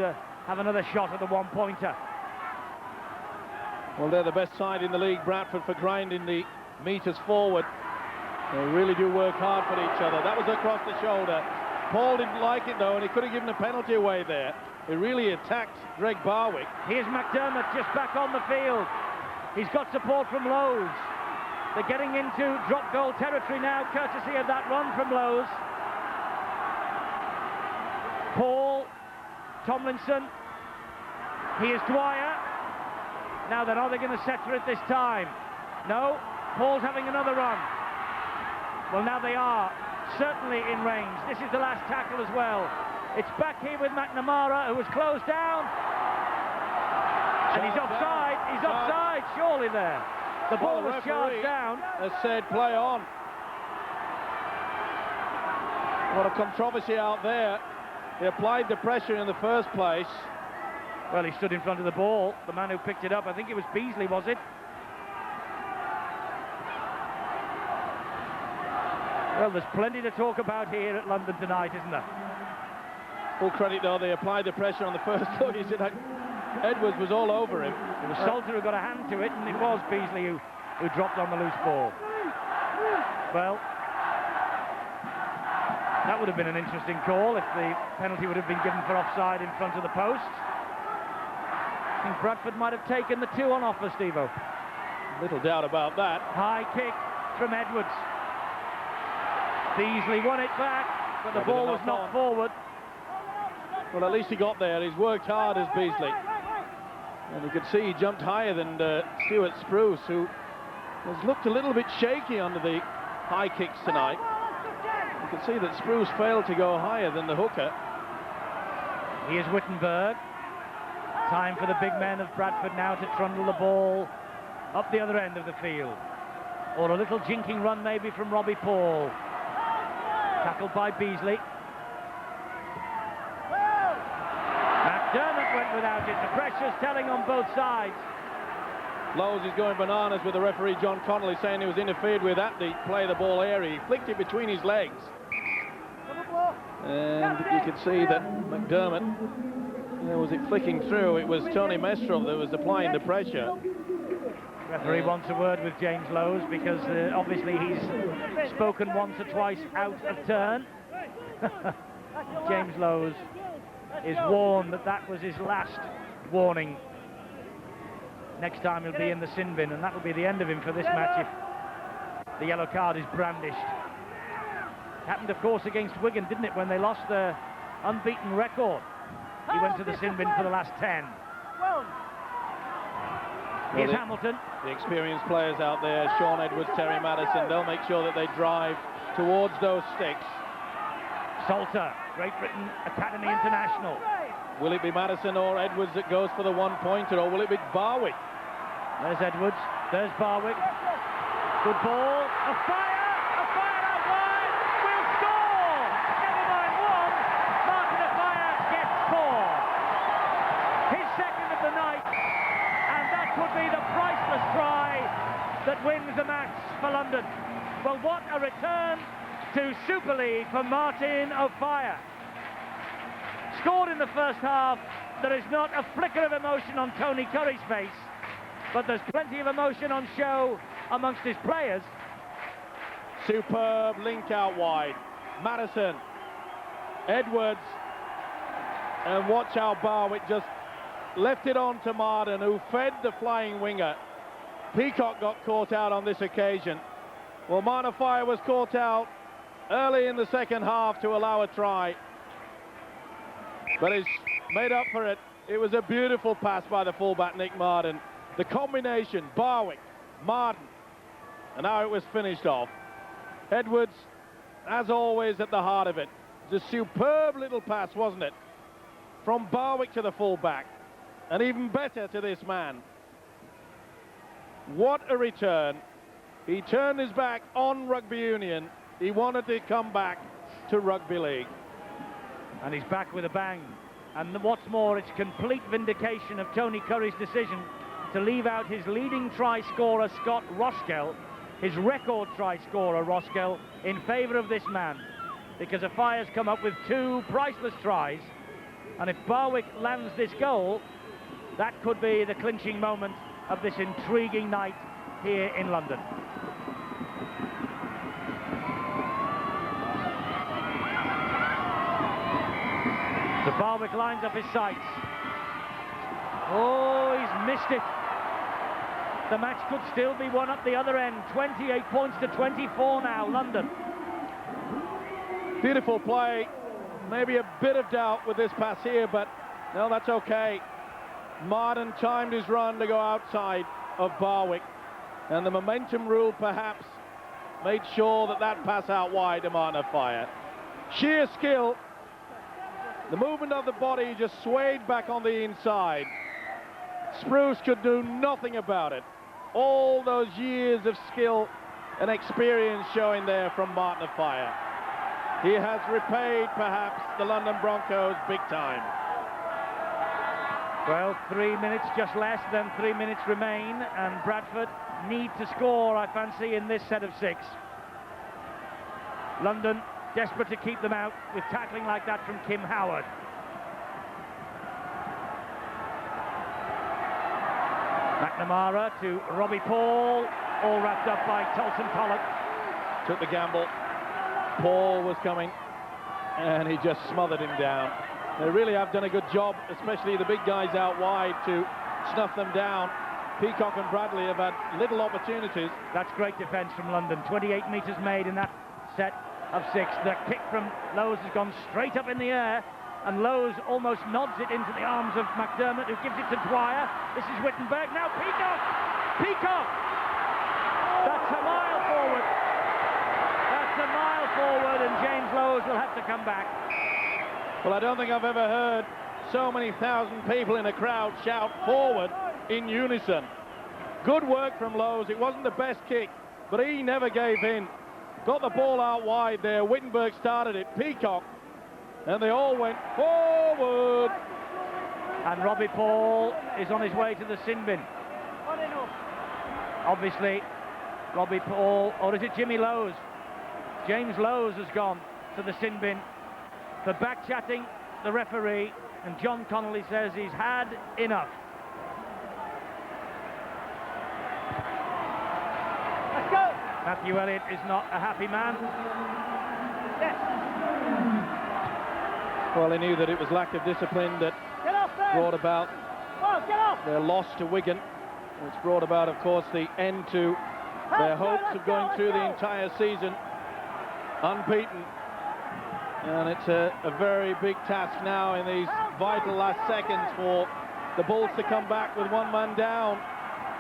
have another shot at the one-pointer? Well, they're the best side in the league, Bradford, for grinding the metres forward. They really do work hard for each other. That was across the shoulder. Paul didn't like it, though, and he could have given a penalty away there. He really attacked Greg Barwick. Here's McDermott just back on the field. He's got support from Lowe's. They're getting into drop goal territory now, courtesy of that run from Lowe's. Paul, Tomlinson, here's Dwyer. Now then, are they going to set for it this time? No, Paul's having another run. Well, now they are certainly in range. This is the last tackle as well. It's back here with McNamara, who was closed down. And he's offside. He's offside, surely there. The ball was charged down. Has said play on. What a controversy out there. He applied the pressure in the first place. Well, he stood in front of the ball. The man who picked it up, I think it was Beasley, was it? Well, there's plenty to talk about here at London tonight, isn't there? Full credit, though, they applied the pressure on the first look. He said Edwards was all that him. It was Salter who got a hand to it, and it was Beasley who dropped on the loose ball. Well, that would have been an interesting call if the penalty would have been given for offside in front of the post. I think Bradford might have taken the 2 on offer, Steve-O. Little doubt about that. High kick from Edwards. Beasley won it back, but the ball was knocked forward. Well, at least he got there. He's worked hard as Beasley. And you could see he jumped higher than Stuart Spruce, who has looked a little bit shaky under the high kicks tonight. You can see that Spruce failed to go higher than the hooker. Here's Wittenberg. Time for the big men of Bradford now to trundle the ball up the other end of the field. Or a little jinking run maybe from Robbie Paul. Tackled by Beasley. McDermott went without it. The pressure's telling on both sides. Lowe's is going bananas with the referee John Connolly saying he was interfered with at the play the ball area. He flicked it between his legs. And you could see that McDermott, was it flicking through? It was Tony Mestrov that was applying the pressure. Referee wants a word with James Lowe's because obviously he's spoken once or twice out of turn. James Lowe's is warned that that was his last warning Next time he'll be in the sin bin, and that will be the end of him for this match if the yellow card is brandished. Happened, of course, against Wigan, didn't it, when they lost their unbeaten record? He went to the sin bin for the last 10. Here's Hamilton. The experienced players out there, Sean Edwards, Terry Madison, they'll make sure that they drive towards those sticks. Salter, Great Britain Academy International. Will it be Madison or Edwards that goes for the one-pointer, or will it be Barwick? There's Edwards, there's Barwick. Good ball, a fire out wide, we'll score! Never mind one, Martin Afire gets 4. His second of the night, and that could be the priceless try that wins the match for London. Well, what a return to Super League for Martin O'Fire. Scored in the first half. There is not a flicker of emotion on Tony Curry's face, but there's plenty of emotion on show amongst his players. Superb link out wide. Madison, Edwards, and watch how Barwick just left it on to Marden, who fed the flying winger. Peacock got caught out on this occasion. Well, Martin O'Fire was caught out early in the second half to allow a try, but he's made up for it. It was a beautiful pass by the fullback Nick Marden. The combination, Barwick, Marden, and how it was finished off. Edwards, as always, at the heart of it. It's a superb little pass, wasn't it? From Barwick to the fullback, and even better to this man. What a return. He turned his back on rugby union. He wanted to come back to rugby league. And he's back with a bang. And what's more, it's complete vindication of Tony Curry's decision to leave out his leading try scorer, Scott Roskell, his record try scorer, Roskell, in favour of this man. Because Afire's come up with 2 priceless tries. And if Barwick lands this goal, that could be the clinching moment of this intriguing night here in London. So Barwick lines up his sights. Oh, he's missed it. The match could still be won up the other end. 28 points to 24 now, London. Beautiful play. Maybe a bit of doubt with this pass here, but no, that's okay. Marden timed his run to go outside of Barwick, and the momentum rule perhaps made sure that that pass out wide to Martin O'Fire. Sheer skill. The movement of the body just swayed back on the inside. Spruce could do nothing about it. All those years of skill and experience showing there from Martin O'Fire. He has repaid perhaps the London Broncos big time. Well, 3 minutes, just less than 3 minutes remain, and Bradford need to score, I fancy, in this set of 6. London desperate to keep them out with tackling like that from Kim Howard. McNamara to Robbie Paul, all wrapped up by Tolson Pollock. Took the gamble. Paul was coming, and he just smothered him down. They really have done a good job, especially the big guys out wide, to snuff them down. Peacock and Bradley have had little opportunities. That's great defence from London. 28 metres made in that set of 6. The kick from Lowes has gone straight up in the air, and Lowes almost nods it into the arms of McDermott, who gives it to Dwyer. This is Wittenberg. Now Peacock! Peacock! That's a mile forward. That's a mile forward, and James Lowes will have to come back. Well, I don't think I've ever heard so many thousand people in a crowd shout forward in unison. Good work from Lowes. It wasn't the best kick, but he never gave in. Got the ball out wide there. Wittenberg started it. Peacock. And they all went forward. And Robbie Paul is on his way to the sin bin. Obviously, Robbie Paul, or is it Jimmy Lowes? James Lowes has gone to the sin bin for back-chatting the referee, and John Connolly says he's had enough. Let's go! Matthew Elliott is not a happy man. Yes. Well, he knew that it was lack of discipline that Get off there! brought about Oh, get off! their loss to Wigan. which brought about, of course, the end to their hopes of going through the entire season unbeaten. And it's a very big task now in these vital last seconds for the Bulls to come back with one man down.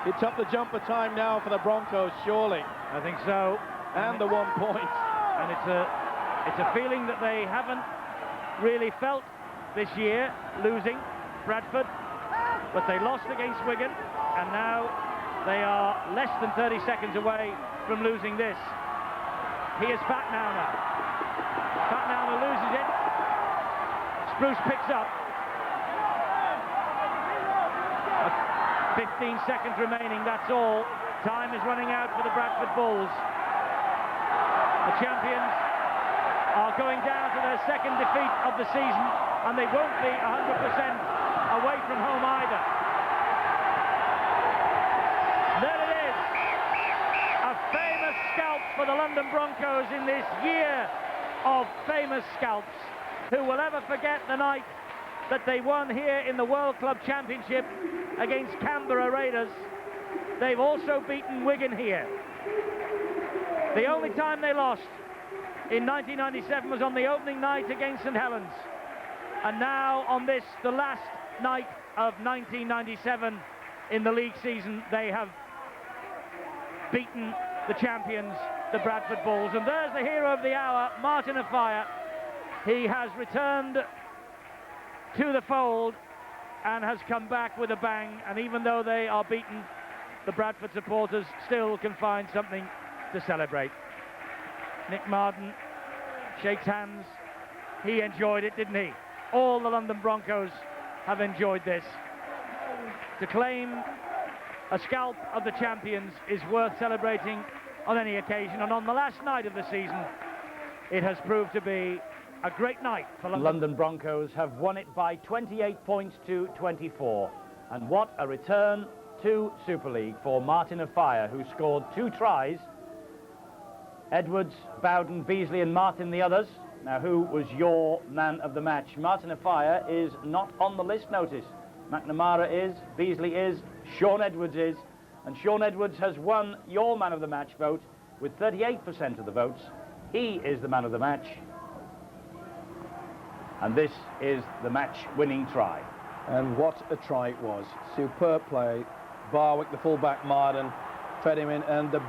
It's up the jumper time now for the Broncos, surely. I think so. And the 1 point. And it's a feeling that they haven't really felt this year, losing Bradford, but they lost against Wigan, and now they are less than 30 seconds away from losing this. Here's Fatnauner. Fatnauner loses it. Spruce picks up. 15 seconds remaining, that's all. Time is running out for the Bradford Bulls. The champions are going down to their second defeat of the season, and they won't be 100% away from home either. There it is, a famous scalp for the London Broncos in this year of famous scalps. Who will ever forget the night that they won here in the World Club Championship against Canberra Raiders? They've also beaten Wigan here. The only time they lost in 1997 was on the opening night against St Helens. And now on this, the last night of 1997 in the league season, they have beaten the champions, the Bradford Bulls. And there's the hero of the hour, Martin Offiah. He has returned to the fold and has come back with a bang. And even though they are beaten, the Bradford supporters still can find something to celebrate. Nick Martin shakes hands. He enjoyed it, didn't he? All the London Broncos have enjoyed this. To claim a scalp of the champions is worth celebrating on any occasion, and on the last night of the season, it has proved to be a great night for London. London Broncos have won it by 28 points to 24, and what a return to Super League for Martin Offiah, who scored 2 tries. Edwards, Bowden, Beasley and Martin the others. Now, who was your man of the match? Martin Offiah is not on the list, notice. McNamara is, Beasley is, Sean Edwards is, and Sean Edwards has won your man of the match vote with 38% of the votes. He is the man of the match, and this is the match-winning try. And what a try it was. Superb play. Barwick, the fullback, Martin, fed him in, and the